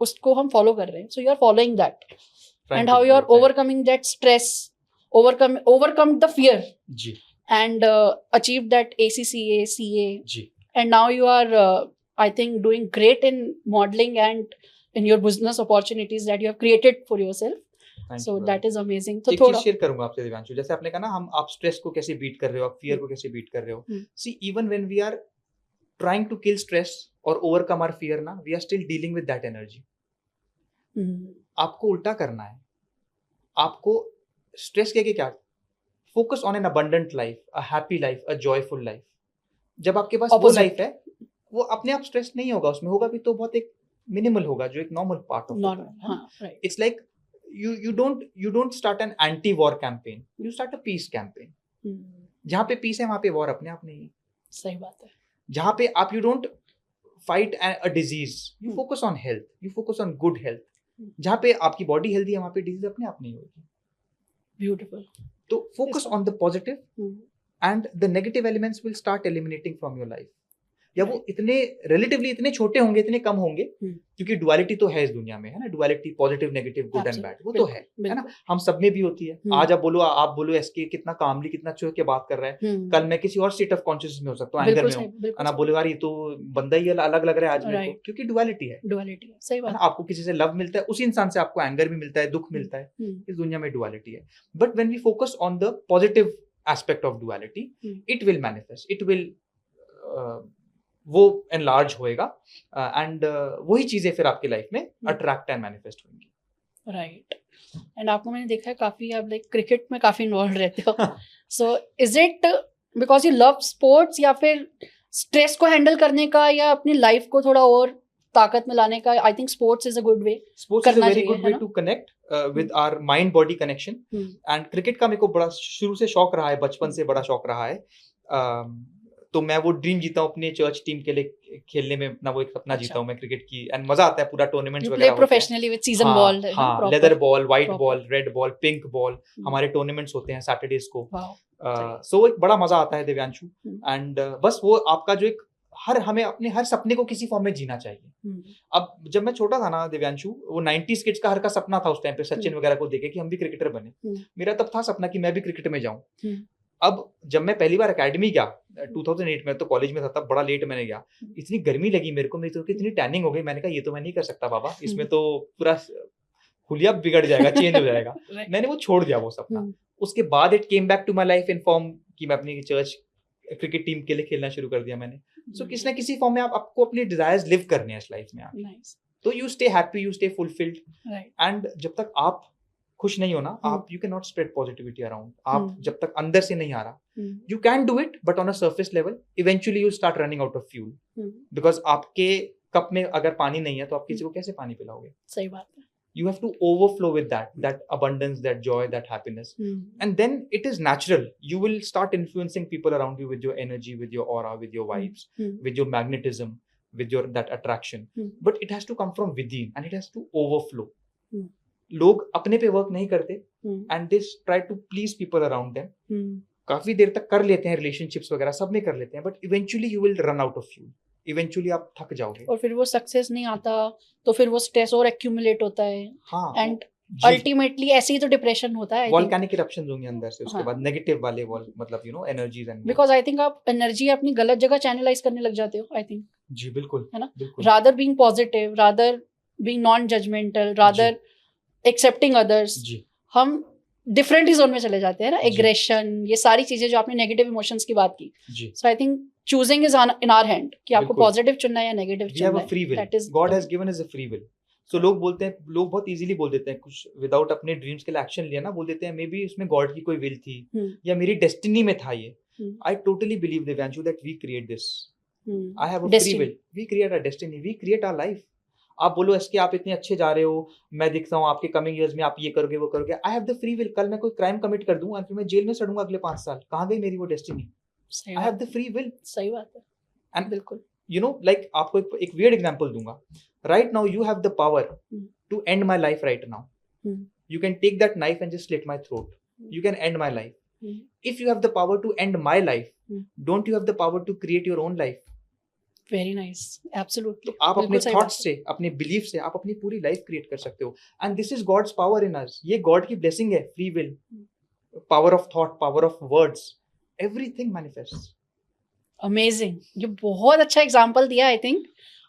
उसको हम फॉलो कर रहे हैं। So you are following that. And how you are overcoming that stress, overcome the fear. Ji. And achieved that ACCA, CA. Ji. And now you are I think doing great in modeling and in your business opportunities that you have created for yourself. So that is amazing. तो एक चीज share करूंगा आपसे दिव्यांशु, जैसे आपने कहा ना, आप स्ट्रेस को कैसे बीट कर रहे हो, आप फियर को कैसे बीट कर रहे हो। See even when we are trying to kill stress और ओवरकम आवर फियर ना, we are still dealing with that energy. आपको उल्टा करना है, आपको स्ट्रेस के क्या, focus on an abundant life, a happy life, a joyful life. जब आपके पास वो लाइफ है, वो अपने आप स्ट्रेस नहीं होगा, उसमें होगा भी तो बहुत एक मिनिमल होगा, जो एक normal part of normal. It's like you don't start an anti war campaign, you start a peace campaign. जहाँ पे पीस है वहाँ पे वॉर अपने आप नहीं है। सही बात है। जहाँ पे आप you don't fight a disease, you focus on health, you focus on good health. जहाँ पे आपकी बॉडी हेल्दी है वहाँ पे डिजीज अपने आप नहीं होगी। ब्यूटीफुल। तो focus on the positive and the negative elements will start eliminating from your life. या वो इतने रिलेटिवली इतने छोटे होंगे, इतने कम होंगे, क्योंकि डुअलिटी तो है इस दुनिया में, है ना, duality positive negative good and bad, वो तो है ना, हम सब में भी होती है। आज आप बोलो एसके कितना कामली कितना अच्छे होकर बात कर रहा है, कल मैं किसी और स्टेट ऑफ कॉन्शियसनेस में हो सकता हूँ, एंगर में हूँ, ना बोलो यार ये तो बंदा ही अलग लग रहा है आज मेरे को, क्योंकि डुअलिटी है, सही बात है। आपको किसी से लव मिलता है, उसी इंसान से आपको एंगर भी मिलता है, दुख मिलता है, इस दुनिया में डुअलिटी है। But when we focus on the positive aspect of duality, it will manifest, it will वो एनलार्ज होएगा, एंड वही चीजें फिर आपकी लाइफ में अट्रैक्ट एंड मैनिफेस्ट होंगी। राइट। एंड आपको मैंने देखा है काफी आप लाइक क्रिकेट में काफी इन्वॉल्व रहते हो, so is it because you love sports, या फिर स्ट्रेस को हैंडल करने का या अपनी लाइफ को थोड़ा और ताकत में लाने का? I think sports is a good way, sports is a very good way to connect with our mind body connection. And cricket का मेरे को बड़ा शुरू से शौक रहा है, बचपन से बड़ा शौक रहा है, तो मैं वो ड्रीम जीता हूँ अपने चर्च टीम के लिए खेलने में, अपना वो एक सपना जीता हूँ मैं क्रिकेट की, एंड मजा आता है, पूरा टूर्नामेंट्स वगैरह प्रोफेशनली विद सीजन बॉल, हाँ, leather ball, white ball, red ball, pink ball, हमारे टूर्नामेंट्स होते हैं सैटरडेज को, सो एक बड़ा मजा आता है दिव्यांशु। एंड बस वो आपका जो एक हमें अपने हर सपने को किसी फॉर्म में जीना चाहिए। अब जब मैं छोटा था ना दिव्यांशु, वो 90s किड्स का हर का सपना था उस टाइम पे, सचिन वगैरह को देखे कि हम भी क्रिकेटर बने, मेरा तब था सपना कि मैं भी क्रिकेट में जाऊं। अब जब मैं पहली बार एकेडमी गया 2008 में, तो कॉलेज में था तब, बड़ा लेट मैंने गया, इतनी गर्मी लगी मेरे को, मेरी तो इतनी टैनिंग हो गई, मैंने कहा ये तो मैं नहीं कर सकता बाबा, इसमें तो पूरा हुलिया बिगड़ जाएगा, चेंज हो जाएगा, मैंने वो छोड़ दिया वो सपना। उसके बाद it came back to my life in form कि मैं अपनी चर्च क्रिकेट टीम के लिए खेलना शुरू कर दिया मैंने। सो किसी ना किसी फॉर्म में आपको अपनी डिजायर्स लिव करने हैं इस लाइफ में तो you stay happy, you stay fulfilled, and जब तक आप खुश नहीं हो ना, आप you can not spread positivity around. आप जब तक अंदर से नहीं आ रहा, you can do it, but on a surface level eventually you start running out of fuel, because आपके कप में अगर पानी नहीं है तो आप किसी को कैसे पानी पिलाओगे? सही बात है। You have to overflow with that abundance, that joy, that happiness, and then it is natural. You will start influencing people around you with your energy, with your aura, with your vibes, with your magnetism, with your that attraction. But it has to come from within, and it has to overflow. लोग अपने पे work नहीं करते, and they try to please people around them. काफी देर तक कर लेते हैं, relationships वगैरह सब में कर लेते हैं, but eventually you will run out of fuel. Eventually आप थक जाओगे, और फिर वो सक्सेस नहीं आता, तो फिर वो स्ट्रेस और एक्यूमुलेट होता है, एंड अल्टीमेटली ऐसे ही तो डिप्रेशन होता है। वोल्केनिक इरप्शंस होंगे अंदर से, उसके बाद नेगेटिव वाले मतलब you know energies, and because I think आप एनर्जी अपनी गलत जगह चैनलाइज करने लग जाते हो, आई थिंक। जी बिल्कुल, है ना, rather being positive, rather being non judgemental, rather accepting others, हम डिफरेंट ही जोन में चले जाते हैं ना, एग्रेशन, ये सारी चीजें जो आपने नेगेटिव इमोशंस की बात की। So I think choosing is in our hand कि आपको पॉजिटिव चुनना है या नेगेटिव चुनना है। That is God has given us a free will. So लोग बोलते हैं, लोग बहुत इजीली बोल देते हैं, कुछ विदाउट अपने ड्रीम्स के लिए एक्शन लिया ना, बोल देते हैं मे बी उसमें गॉड की कोई विल थी, या मेरी डेस्टिनी में था ये। I totally believe Divyanshu that we create this, I have a free will, we create our destiny, we create our life. आप बोलो इसके आप इतने अच्छे जा रहे हो, मैं दिखता हूँ आपके कमिंग ईयर्स में आप ये करोगे वो करोगे, I have the free will. कल मैं कोई क्राइम कमिट कर दूं और फिर मैं जेल में सड़ूंगा अगले 5 साल, कहाँ गई मेरी वो destiny? I have the free will. सही बात है। एंड बिल्कुल, यू नो, लाइक आपको एक वियर्ड एग्जांपल दूंगा। Right now you have the power to end my life right now. You can take that knife and just slit my throat, you can end my life. If you have the power to end my life, don't you have the power to create your own life? Very nice, absolutely. आप अपने thoughts से, अपने belief से आप अपनी पूरी life create कर सकते हो, and this is God's power in us. ये गॉड की ब्लेसिंग है, free will, power of thought, power of words, everything manifests. Amazing, ये बहुत अच्छा एग्जांपल दिया आई थिंक,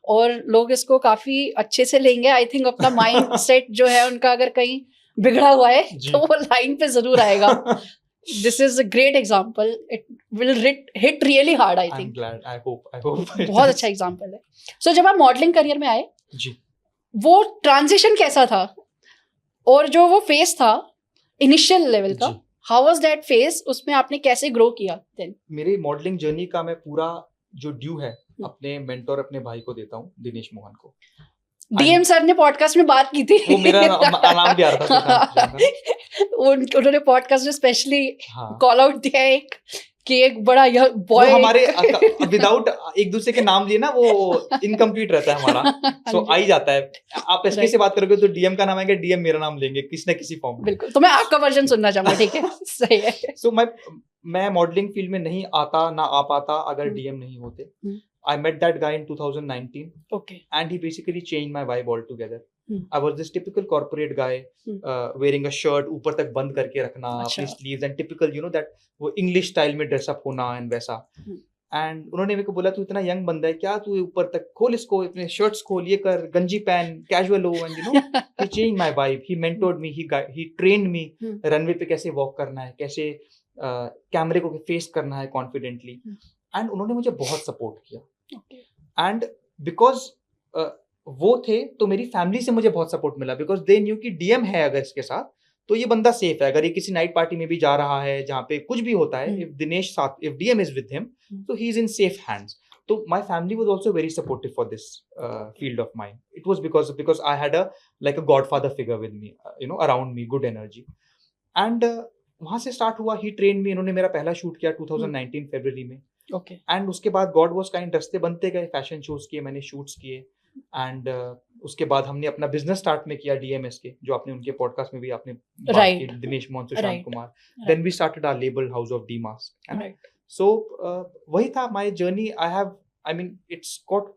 और लोग इसको काफी अच्छे से लेंगे आई थिंक। अपना माइंड सेट जो है उनका अगर कहीं बिगड़ा हुआ है तो वो लाइन पे जरूर आएगा। This is a great example. It will hit really hard, I think. I'm glad. I hope. बहुत अच्छा एग्जाम्पल है। So जब आप मॉडलिंग करियर में आए जी, वो ट्रांजिशन कैसा था, और जो वो फेस था इनिशियल लेवल का, हाउ वाज दैट फेस? उसमें आपने कैसे ग्रो किया? देन मेरी मॉडलिंग जर्नी का मैं पूरा जो ड्यू है अपने मेंटोर, अपने भाई को देता हूँ, दिनेश मोहन को। डीएम सर ने पॉडकास्ट में बात की थी, वो मेरा नाम भी आ रहा था। उन्होंने पॉडकास्ट में स्पेशली कॉल आउट दिया एक कि एक बड़ा बॉय, हमारे विदाउट एक दूसरे के नाम लिए ना वो इनकम्प्लीट रहता है हमारा, सो आ ही जाता है। आप एसके से बात करोगे तो डीएम का नाम आएगा, डीएम मेरा नाम लेंगे किसी न किसी फॉर्म में। बिल्कुल, तो मैं आपका वर्जन सुनना चाहूंगा, ठीक है? सही है। सो मैं मॉडलिंग फील्ड में नहीं आता, ना आ पाता अगर डीएम नहीं होते। I met that guy in 2019, Okay. and he basically changed my vibe altogether. Hmm. I was this typical corporate guy, wearing a shirt ऊपर तक बंद करके रखना, अच्छा. अपनी sleeves, and typical that वो English style में dress up होना and वैसा. And उन्होंने मेरे को बोला तू इतना यंग बंदा है क्या, तू ऊपर तक खोल इसको, अपने शर्ट्स खोल, ये कर, गंजी पहन, कैजुअल हो. And he changed my vibe, he mentored me, he trained me runway पे कैसे वॉक करना है, कैसे कैमरे को फेस करना है कॉन्फिडेंटली. एंड उन्होंने मुझे बहुत सपोर्ट किया. एंड बिकॉज वो थे तो मेरी फैमिली से मुझे बहुत सपोर्ट मिला, बिकॉज दे न्यू कि डीएम है अगर इसके साथ तो ये बंदा सेफ है. अगर ये किसी नाइट पार्टी में भी जा रहा है जहाँ पे कुछ भी होता है, इफ दिनेश साथ, if DM is with him, तो he is in safe hands. तो my family was also very supportive for this field of mine. It was because I had a godfather figure with me, around me, good energy. And वहाँ से start हुआ. ही train में, इन्होंने मेरा पहला shoot किया 2019 फरवरी में. ओके. एंड उसके बाद गॉड वाज काइंड, रस्ते बनते गए, फैशन शोज किए मैंने, शूट्स किए. एंड उसके बाद हमने अपना बिजनेस स्टार्ट में किया डीएमएस के, जो आपने उनके पॉडकास्ट में भी आपने बात की, Dinesh Mohan Sushant Kumar. Then we started our label house of the mask. So वही था my journey. I mean it's got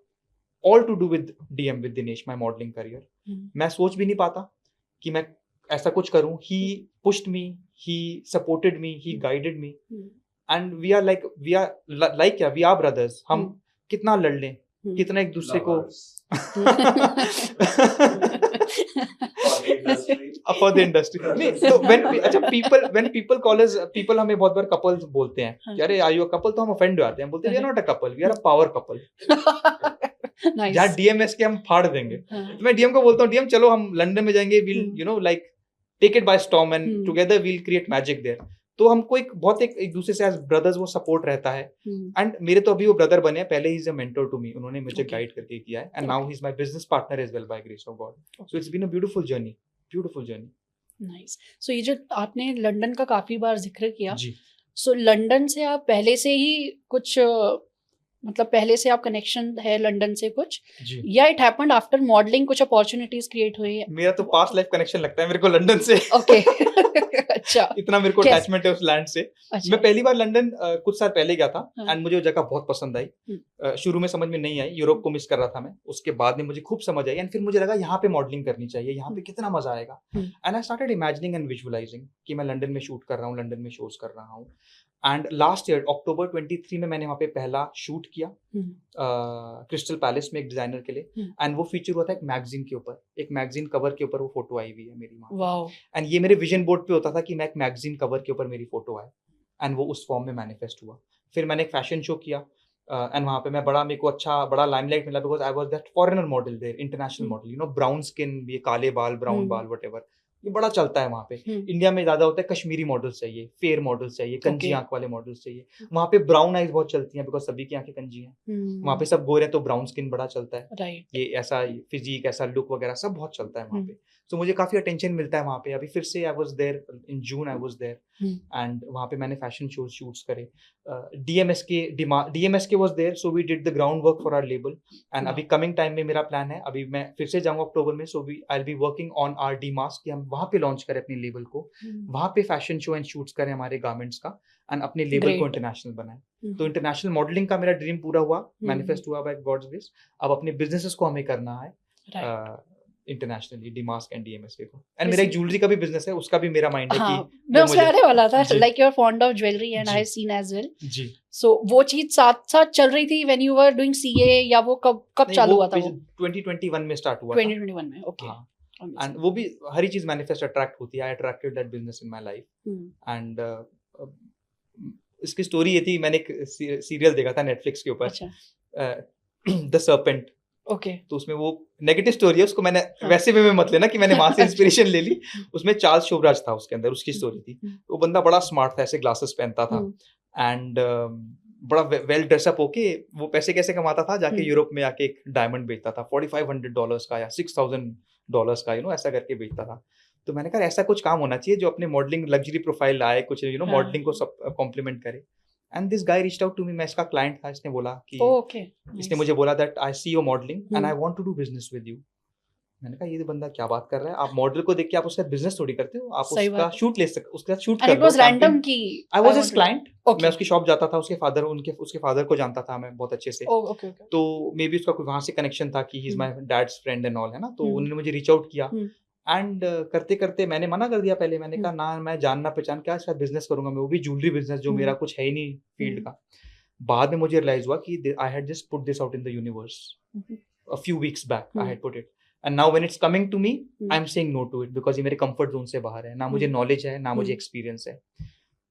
all to do with DM, with Dinesh, my modeling career. मैं सोच भी नहीं पाता कि मैं ऐसा कुछ करूं. He pushed me, he supported me, he guided me, and we are we are brothers. हम कितना लड़ लें, कितना एक दूसरे को for the industry. नहीं, तो when people call us, people हमें बहुत बार couples बोलते हैं कि अरे are you a couple, तो हम offend हो जाते हैं, बोलते हैं we are not a couple, we are a power couple. Nice. जहाँ DMS के हम फाड़ देंगे. तो मैं DM को बोलता हूँ, DM चलो हम लंदन में जाएंगे, we'll take it by storm and together we'll create magic there. तो हमको एक दूसरे से एज ब्रदर्स वो सपोर्ट रहता है. एंड मेरे तो अभी वो ब्रदर बने हैं, पहले he is a mentor to me, उन्होंने मुझे गाइड करके किया है. And now he is my business partner as well by grace of God. So it's been a beautiful journey. Nice. So ये जो आपने लंदन का काफी बार जिक्र किया, जी. सो लंदन से आप पहले से ही कुछ मतलब पहले से आप कनेक्शन है लंदन से कुछ, या इट हैपेंड आफ्टर मॉडलिंग, कुछ अपॉर्चुनिटीज क्रिएट हुई है? मेरा तो पास्ट लाइफ कनेक्शन लगता है मेरे को लंदन से. ओके. अच्छा. इतना मेरे को अटैचमेंट है उस लैंड से. अच्छा. मैं पहली बार लंदन कुछ साल पहले गया था. एंड मुझे वो जगह बहुत पसंद आई. शुरू में समझ में नहीं आई, यूरोप को मिस कर रहा था मैं. उसके बाद में मुझे खूब समझ आई, एंड फिर मुझे लगा यहाँ पे मॉडलिंग करनी चाहिए, यहाँ पे कितना मजा आएगा. And I started imagining and visualising कि मैं लंदन में शूट कर रहा हूँ, लंदन में शोज कर रहा हूँ. एंड लास्ट ईयर अक्टूबर 23 में मैंने वहाँ पे पहला शूट किया क्रिस्टल पैलेस में एक डिजाइनर के लिए. एंड वो फीचर हुआ था एक मैगजीन के ऊपर, एक मैगजीन कवर के ऊपर वो फोटो आई हुई है मेरी वहाँ. वाओ. एंड ये मेरे विजन बोर्ड पे होता था कि मैं एक मैगजीन कवर के ऊपर मेरी फोटो आए, एंड वो उस फॉर्म में मैनिफेस्ट हुआ. फिर मैंने एक फैशन शो किया, एंड वहाँ पे मैं मेरे को अच्छा बड़ा लाइमलाइट मिला, because I was that foreigner model there, international model, brown skin, ये काले बाल, ब्राउन बाल, व्हाटएवर, ये बड़ा चलता है वहाँ पे. इंडिया में ज्यादा होता है कश्मीरी मॉडल्स चाहिए, फेयर मॉडल्स चाहिए, कंजी आंख वाले मॉडल्स चाहिए. वहाँ पे ब्राउन आइज बहुत चलती हैं, बिकॉज सभी की आंखें कंजी हैं. वहाँ पे सब गोरे हैं तो ब्राउन स्किन बड़ा चलता है. राइट. ये ऐसा फिजिक, ऐसा लुक वगैरह सब बहुत चलता है वहाँ पे. तो मुझे काफी अटेंशन मिलता है वहाँ पे. अभी फिर से I was there in June, I was there, and वहाँ पे मैंने फैशन शूट्स करे. डीएमएस के was there, so we did the ground work for our label. And अभी कमिंग टाइम में मेरा प्लान है, अभी मैं फिर से जाऊंगा अक्टूबर में, so I will be working on our D mask, कि हम वहाँ पे लॉन्च करें अपने लेबल को, वहाँ पे फैशन शो एंड शूट्स करें हमारे गारमेंट्स का, एंड अपने लेबल को इंटरनेशनल बनाएं. तो इंटरनेशनल मॉडलिंग का मेरा ड्रीम पूरा हुआ, मैनिफेस्ट हुआ बाय गॉड्स ग्रेस. अब अपने बिजनेसेस को हमें करना है इंटरनेशनली, डीमास्क एंड डीएमएसके को. एंड मेरा एक ज्वेलरी का भी बिजनेस है, उसका भी मेरा माइंड है कि मैं उससे आने वाला था, like you are fond of jewellery and I have seen as well. जी. सो वो चीज साथ साथ चल रही थी when you were doing CA, या वो कब चालू हुआ था? वो 2021 में स्टार्ट हुआ. 2021 में. ओके. एंड वो भी हर चीज मैनिफेस्ट अट्रैक्ट होती है. I attracted that business in my life. And इसकी स्टोरी ये थी, मैंने एक सीरियल देखा था नेटफ्लिक्स के ऊपर, द सर्पेंट. ओके. तो उसमें वो नेगेटिव स्टोरी है, उसको मैंने वैसे वे में मत लेना कि मैंने वहां से इंस्पिरेशन ले ली. उसमें चार्ल्स शोबराज था उसके अंदर, उसकी स्टोरी थी. वो बंदा बड़ा स्मार्ट था, ऐसे ग्लासेस पहनता था, एंड बड़ा वेल ड्रेसअप होके वो पैसे कैसे कमाता था, जाके यूरोप में आके एक डायमंड बेचता था $4,500 का या $6,000 का, ऐसा करके बेचता था. तो मैंने कहा ऐसा कुछ काम होना चाहिए जो अपने मॉडलिंग लग्जरी प्रोफाइल लाए, कुछ मॉडलिंग को सब कॉम्प्लीमेंट करे. And this guy reached out to me, मैं इसका क्लाइंट था. इसने बोला कि इसने मुझे बोला that I see your modelling and I want to do business with you. मैंने कहा ये बंदा क्या बात कर रहा है, आप मॉडल को देख के आप उसका बिजनेस थोड़ी करते हो, आप सही उसका बात है। शूट ले सकते, उसके साथ शूट एंड कर इट लो वाज रैंडम कैंपेन। की I was his client, okay मैं उसकी शॉप जाता था, उसके फादर को जानता था मैं बहुत अच्छे से, ओके ओके तो मे बी उसका कोई वहां से कनेक्शन था कि ही is my dad's friend and all, है ना, तो उन्होंने मुझे रीच आउट किया एंड करते करते मैंने मना कर दिया पहले, मैंने कहा ना मैं जानना पहचान क्या शायद बिजनेस करूंगा मैं, वो भी ज्वेलरी बिजनेस जो मेरा कुछ है ही नहीं फील्ड का। बाद में मुझे रियलाइज हुआ कि I had just put this out in the universe a few weeks back I had put it, and now when it's coming to me I'm saying no to it because ये मेरे comfort zone से बाहर है, ना मुझे knowledge है ना मुझे experience है,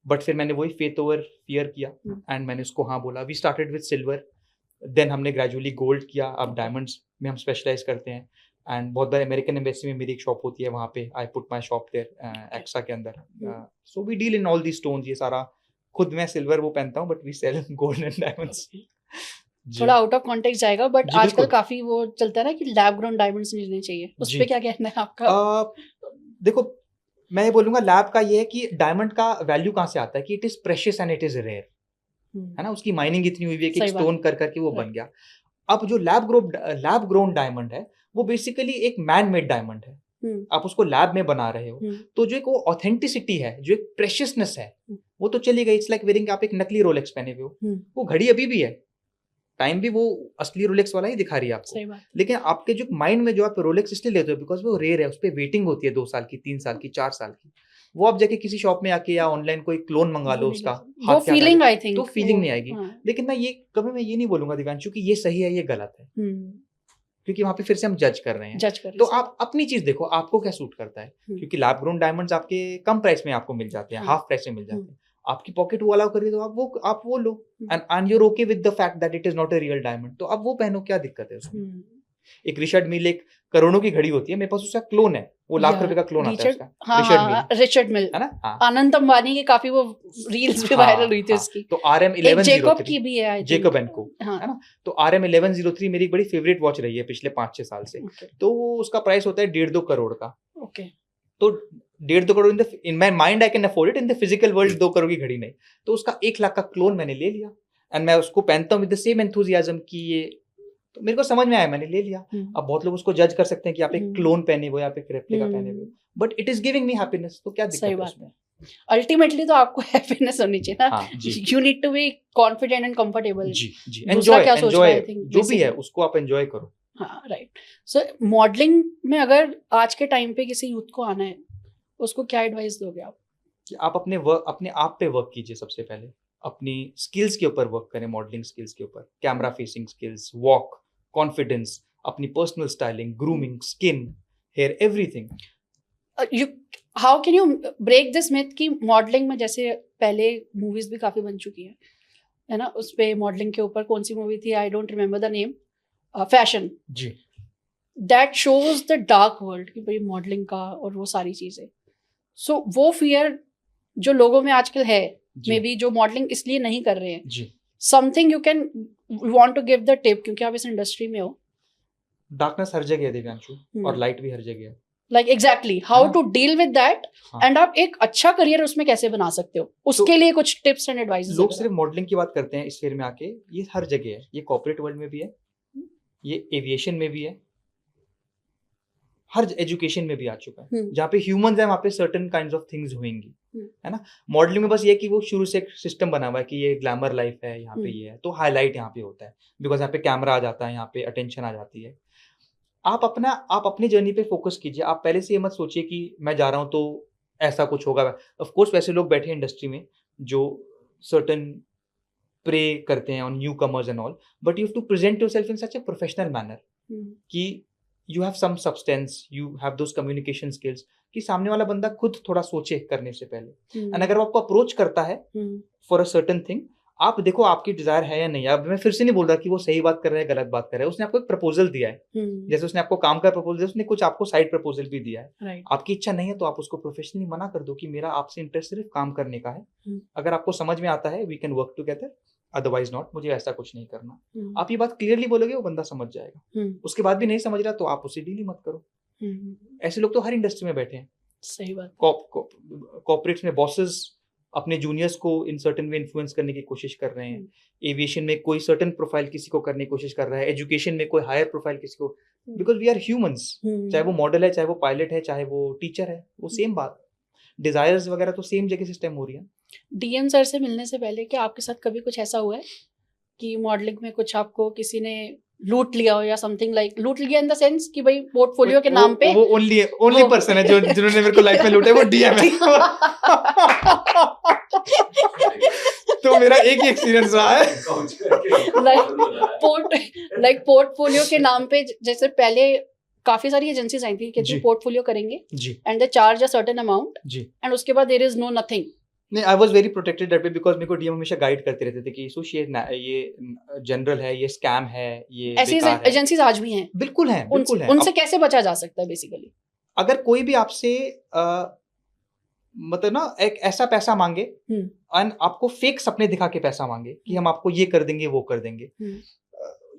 but फिर मैंने वही faith over fear किया and मैंने उसको हाँ बोला। we started with silver, then हमने gradually gold किया, अब diamonds में हम specialize करते हैं, and बहुत बार अमेरिकन एम्बेसी में मेरी एक शॉप होती है, वहाँ पे I put my shop there एक्सा के अंदर, so we deal in all these stones, ये सारा खुद मैं सिल्वर वो पहनता हूँ but we sell gold and diamonds। थोड़ा आउट ऑफ कॉन्टेक्स्ट जाएगा बट जी, आजकल बिल्कुल। काफी वो चलता है ना कि लैब ग्रोन डायमंड्स नहीं लेने चाहिए, उस जी। पे क्या कहना है आपका? देखो मैं ये बोलूंगा लैब का ये है कि डायमंड का वैल्यू कहाँ से आता है कि it is precious and it is rare, है ना, उसकी माइनिंग इतनी हुई है कि सही बात। स्टोन कर करके वो बन गया। अब जो लैब ग्रोन डायमंड है वो बेसिकली एक मैन मेड डायमंड है, आप उसको लैब में बना रहे हो, तो जो एक वो ऑथेंटिसिटी है, जो एक प्रेशियसनेस है वो तो चली गई। इट्स लाइक वेयरिंग, आप एक नकली रोलेक्स पहने हुए हो, वो घड़ी अभी भी है, टाइम भी वो असली रोलेक्स वाला ही दिखा रही है आपको, सही बात। लेकिन आपके जो माइंड में जो आप रोलेक्स इसलिए लेते हो बिकॉज वो रेयर है, उस पर वेटिंग होती है 2 साल की, 3 साल की, 4 साल की। वो आप जाके किसी शॉप में आके या ऑनलाइन कोई क्लोन मंगा लो उसका, वो फीलिंग आई थिंक तो फीलिंग नहीं आएगी। लेकिन मैं ये नहीं बोलूंगा दिव्यांशु कि ये सही है ये गलत है, क्योंकि वहां पे फिर से हम जज कर रहे हैं। तो आप अपनी चीज देखो आपको क्या सूट करता है, क्योंकि लैब ग्रोन डायमंड्स आपके कम प्राइस में आपको मिल जाते हैं, हाफ प्राइस में मिल जाते हैं, आपकी पॉकेट वो अलाउ करिए तो आप वो लो, and you're okay with the fact that it is not a real diamond, तो आप वो पहनो, क्या दिक्कत है उसमें। एक रिचर्ड मिल एक करोड़ों की घड़ी होती है, मेरे पास उसका क्लोन है, वो लाख रुपए का क्लोन आता है उसका, रिचर्ड मिल, है ना, अनंत अंबानी की काफी वो रील्स भी वायरल हुई थी उसकी। तो RM1103 जेकब की भी है, जेकब एंड को, है ना, तो RM1103 मेरी बड़ी फेवरेट वॉच रही है पिछले 5-6 साल से, तो उसका प्राइस होता है 1.5-2 करोड़ का। ओके, तो 1.5-2 crore in my mind I can afford it, in the physical world 2 crore की घड़ी नहीं, तो उसका 1 लाख का क्लोन मैंने ले लिया एंड मैं उसको पहनता हूँ विद द सेम एंथुसियाज्म कि ये, तो मेरे को समझ में आया, मैंने ले लिया। अब बहुत लोग उसको जज कर सकते हैं कि आप एक क्लोन पहने हुए, आप एक रेप्लिका पहने हुए, but it is giving me happiness, तो क्या दिक्कत है उसमें। अल्टीमेटली तो आपको हैप्पीनेस होनी चाहिए ना, you need to be confident and comfortable. जी, एंजॉय जो भी है उसको आप एंजॉय करो। हाँ, राइट। सो मॉडलिंग में अगर आज के टाइम पे किसी यूथ को आना है, उसको क्या एडवाइस दोगे आप? कि आप अपने आप पे वर्क कीजिए, सबसे पहले अपनी स्किल्स के ऊपर वर्क करें, मॉडलिंग स्किल्स के ऊपर, camera facing skills, walk, confidence, अपनी personal styling, grooming, skin, hair, everything. How can you break this myth कि मॉडलिंग में, जैसे पहले मूवीज भी काफी बन चुकी है ना, उस पे मॉडलिंग के ऊपर कौन सी मूवी थी, I don't remember the name, fashion जी, that shows the dark world कि भाई मॉडलिंग का और वो सारी चीजें। सो वो फियर जो लोगों में आजकल है, मे बी जो मॉडलिंग इसलिए नहीं कर रहे हैं, जी, something you can want to give the tip, क्योंकि आप इस इंडस्ट्री में हो। डार्कनेस हर जगह है दिव्यांशु, और लाइट भी हर जगह है। Like exactly how to deal with that, and आप एक अच्छा करियर उसमें कैसे बना सकते हो, उसके लिए कुछ टिप्स एंड एडवाइस। लोग सिर्फ मॉडलिंग की बात करते हैं इस फेयर में आके, ये हर जगह है, ये कॉर्पोरेट वर्ल्ड में भी है, ये एविएशन में भी है, हर एजुकेशन में भी आ चुका है। जहाँ पे ह्यूमंस है वहाँ पे सर्टेन काइंड्स ऑफ थिंग्स होंगी, है ना। मॉडलिंग में बस ये कि वो शुरू से एक सिस्टम बना हुआ है कि ये ग्लैमर लाइफ है, यहाँ पे ये है, तो हाईलाइट यहाँ पे होता है, बिकॉज यहाँ पे कैमरा आ जाता है, यहाँ पे अटेंशन आ जाती है। आप अपनी जर्नी पे फोकस कीजिए, आप पहले से ये मत सोचिए कि मैं जा रहा हूँ तो ऐसा कुछ होगा। ऑफ कोर्स वैसे लोग बैठे हैं इंडस्ट्री में जो सर्टेन प्रे करते हैं on newcomers and all, but you have to present yourself in such a professional manner कि you have some substance, you have those communication skills, कि सामने वाला बंदा खुद थोड़ा सोचे करने से पहले। एंड अगर वो आपको अप्रोच करता है फॉर अ सर्टेन थिंग, आप देखो आपकी डिजायर है या नहीं। अब मैं फिर से नहीं बोल रहा कि वो सही बात कर रहा है गलत बात कर रहा है, उसने आपको एक प्रपोजल दिया है, जैसे उसने आपको काम का प्रपोजल, उसने कुछ आपको साइड प्रपोजल भी दिया है। आपकी इच्छा नहीं है तो आप उसको प्रोफेशनली मना कर दो कि मेरा आपसे इंटरेस्ट सिर्फ काम करने का है, अगर आपको समझ में आता है we can work together, otherwise not, मुझे ऐसा कुछ नहीं करना। आप ये बात क्लियरली बोलोगे, वो बंदा समझ जाएगा। उसके बाद भी नहीं समझ रहा तो आप उसे डील ही मत करो। ऐसे लोग तो हर इंडस्ट्री में बैठे हैं। सही बात। कॉर्पोरेट्स में बॉसेस अपने जूनियर्स को इन सर्टेन वे इन्फ्लुएंस करने की कोशिश कर रहे हैं, एविएशन में कोई सर्टेन प्रोफाइल किसी को करने की कोशिश कर रहा है, एजुकेशन में कोई हायर प्रोफाइल किसी को, बिकॉज वी आर ह्यूमंस, चाहे वो मॉडल है, चाहे वो पायलट है, चाहे वो टीचर है, वो सेम बात, डिजायर्स वगैरह तो सेम जगह से स्टेम हो रही है। डीएम सर से मिलने से पहले क्या आपके साथ कभी कुछ ऐसा हुआ है कि मॉडलिंग में कुछ आपको किसी ने लूट लिया हो या समथिंग लाइक लूट लिया इन द सेंस कि भाई पोर्टफोलियो के नाम पे? वो ओनली पर्सन है जो जिन्होंने मेरे को लाइफ में लूटा है, वो डीएम है। तो मेरा एक ही एक्सपीरियंस रहा है। लाइक पोर्टफोलियो के नाम पे जैसे पहले काफी सारी एजेंसीज आई थी कि जी। पोर्टफोलियो करेंगे जी and they charge a certain amount जी। एंड उसके बाद देयर इज नो नथिंग। नहीं, I was very protected that way, because मेरे को डीएम हमेशा गाइड करते रहते थे कि सुश ये जनरल है, ये स्कैम है, ये ऐसी बेकार है। एजेंसीज आज भी हैं? बिल्कुल है, बिल्कुल है। उनसे कैसे बचा जा सकता है बेसिकली? अगर कोई भी आपसे मतलब ना एक ऐसा पैसा मांगे एंड आपको फेक सपने दिखा के पैसा मांगे कि हम आपको ये कर देंगे, वो कर देंगे,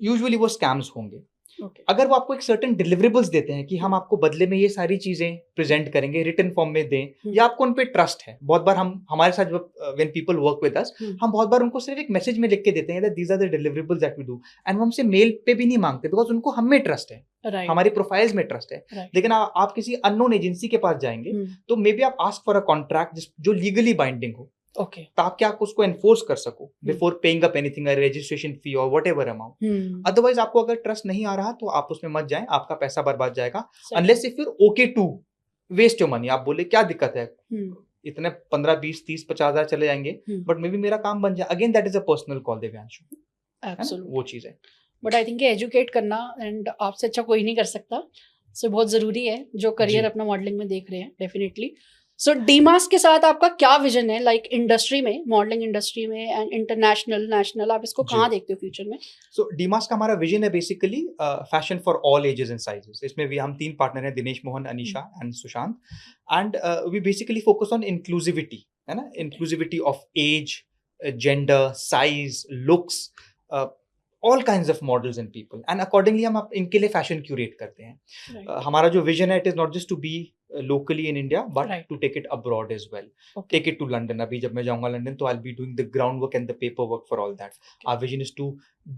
यूजुअली वो स्कैम्स होंगे। Okay. अगर वो आपको एक सर्टेन डिलीवरेबल्स देते हैं कि हम आपको बदले में ये सारी चीजें प्रेजेंट करेंगे, रिटन फॉर्म में दें, या आपको उन पे ट्रस्ट है, बहुत बार हम हमारे साथ when people work with us, हम बहुत बार उनको सिर्फ एक मैसेज में लिख के देते हैं that these are the deliverables that we do, and वो हमसे मेल पे भी नहीं मांगते बिकॉज उनको हम में ट्रस्ट है, right. हमारी प्रोफाइल्स में ट्रस्ट है। right. लेकिन आप किसी अननोन एजेंसी के पास जाएंगे तो मे बी आप आस्क फॉर अ कॉन्ट्रैक्ट जो लीगली बाइंडिंग हो, okay. ताकि आप उसको एनफोर्स कर सको before paying up anything, registration fee और व्हाटएवर अमाउंट। अदरवाइज आपको अगर ट्रस्ट नहीं आ रहा तो आप उसमें मत जाएं, आपका पैसा बर्बाद जाएगा, unless if you are okay to waste your money. आप बोले क्या दिक्कत है, इतने 15 20 30 50 हजार चले जाएंगे, बट मे बी मेरा काम बन जाए। Again that is a personal call Divyanshu, absolutely वो चीज है। बट आई थिंक एजुकेट करना एंड आपसे अच्छा कोई नहीं कर सकता, सो बहुत जरूरी है जो करियर अपना मॉडलिंग में देख रहे हैं, डेफिनेटली। सो डीमास के साथ आपका क्या विजन है, लाइक इंडस्ट्री में, मॉडलिंग इंडस्ट्री में एंड इंटरनेशनल, नेशनल, आप इसको कहाँ देखते हो फ्यूचर में? सो डीमास का हमारा विजन है basically fashion for all ages and sizes. इसमें भी हम 3 पार्टनर हैं, Dinesh Mohan, Anisha and Sushant, and we basically focus on inclusivity, है ना, inclusivity of age, gender, size, looks, all kinds of models and people, and accordingly हम इनके लिए फैशन क्यूरेट करते हैं। हमारा जो विजन है, it is not just to be locally in India, but to take it abroad as well. Take it to London. अभी जब मैं जाऊंगा लंदन तो I'll be doing the groundwork and the paperwork for all that. Our vision is to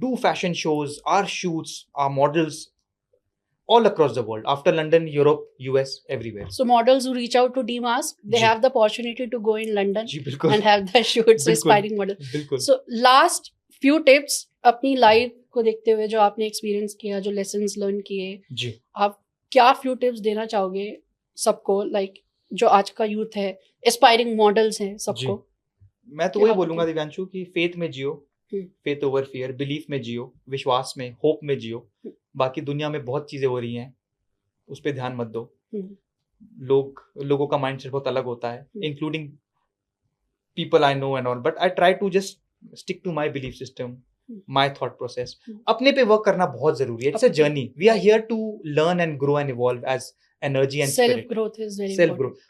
do fashion shows, our shoots, our models all across the world. After London, Europe, US, everywhere. So models who reach out to DMAS, they have the opportunity to go in London and have the shoots, inspiring models. बिल्कुल. So last few tips अपनी life को देखते हुए जो आपने experience किया, जो lessons learn किए, जी, आप क्या फ्यू टिप्स देना चाहोगे सबको, लाइक जो आज का यूथ है, एस्पायरिंग मॉडल्स हैं सबको? मैं तो वही बोलूंगा दिव्यांशु कि फेथ में जियो, फेथ ओवर फियर, बिलीफ में जियो, विश्वास में, होप में जियो। बाकी दुनिया में बहुत चीजें हो रही हैं, उस पर ध्यान मत दो। लोगों का माइंडसेट बहुत अलग होता है, including people I know and all, but I try to just stick to my belief system, my thought process. अपने पे वर्क करना बहुत जरूरी है. It's a journey. We are here to learn and grow and evolve as energy and spirit. Self growth is very important.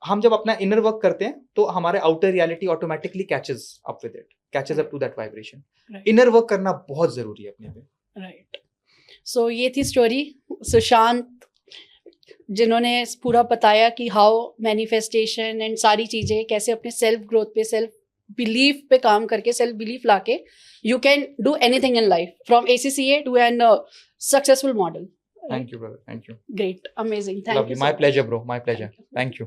हम जब अपना inner work करते हैं तो हमारे outer reality automatically catches up with it, catches up to that vibration. Inner work करना बहुत जरूरी है अपने पे. Right. So ये थी स्टोरी सुशांत, जिन्होंने पूरा बताया कि हाउ मैनिफेस्टेशन एंड सारी चीजें कैसे अपने सेल्फ ग्रोथ पे, सेल्फ बिलीफ पे काम करके, सेल्फ बिलीफ लाके you can do anything in life, from ACCA to an successful model. Thank you, brother. Thank you. Great. Amazing. Thank you. My pleasure, bro. My pleasure. Thank you.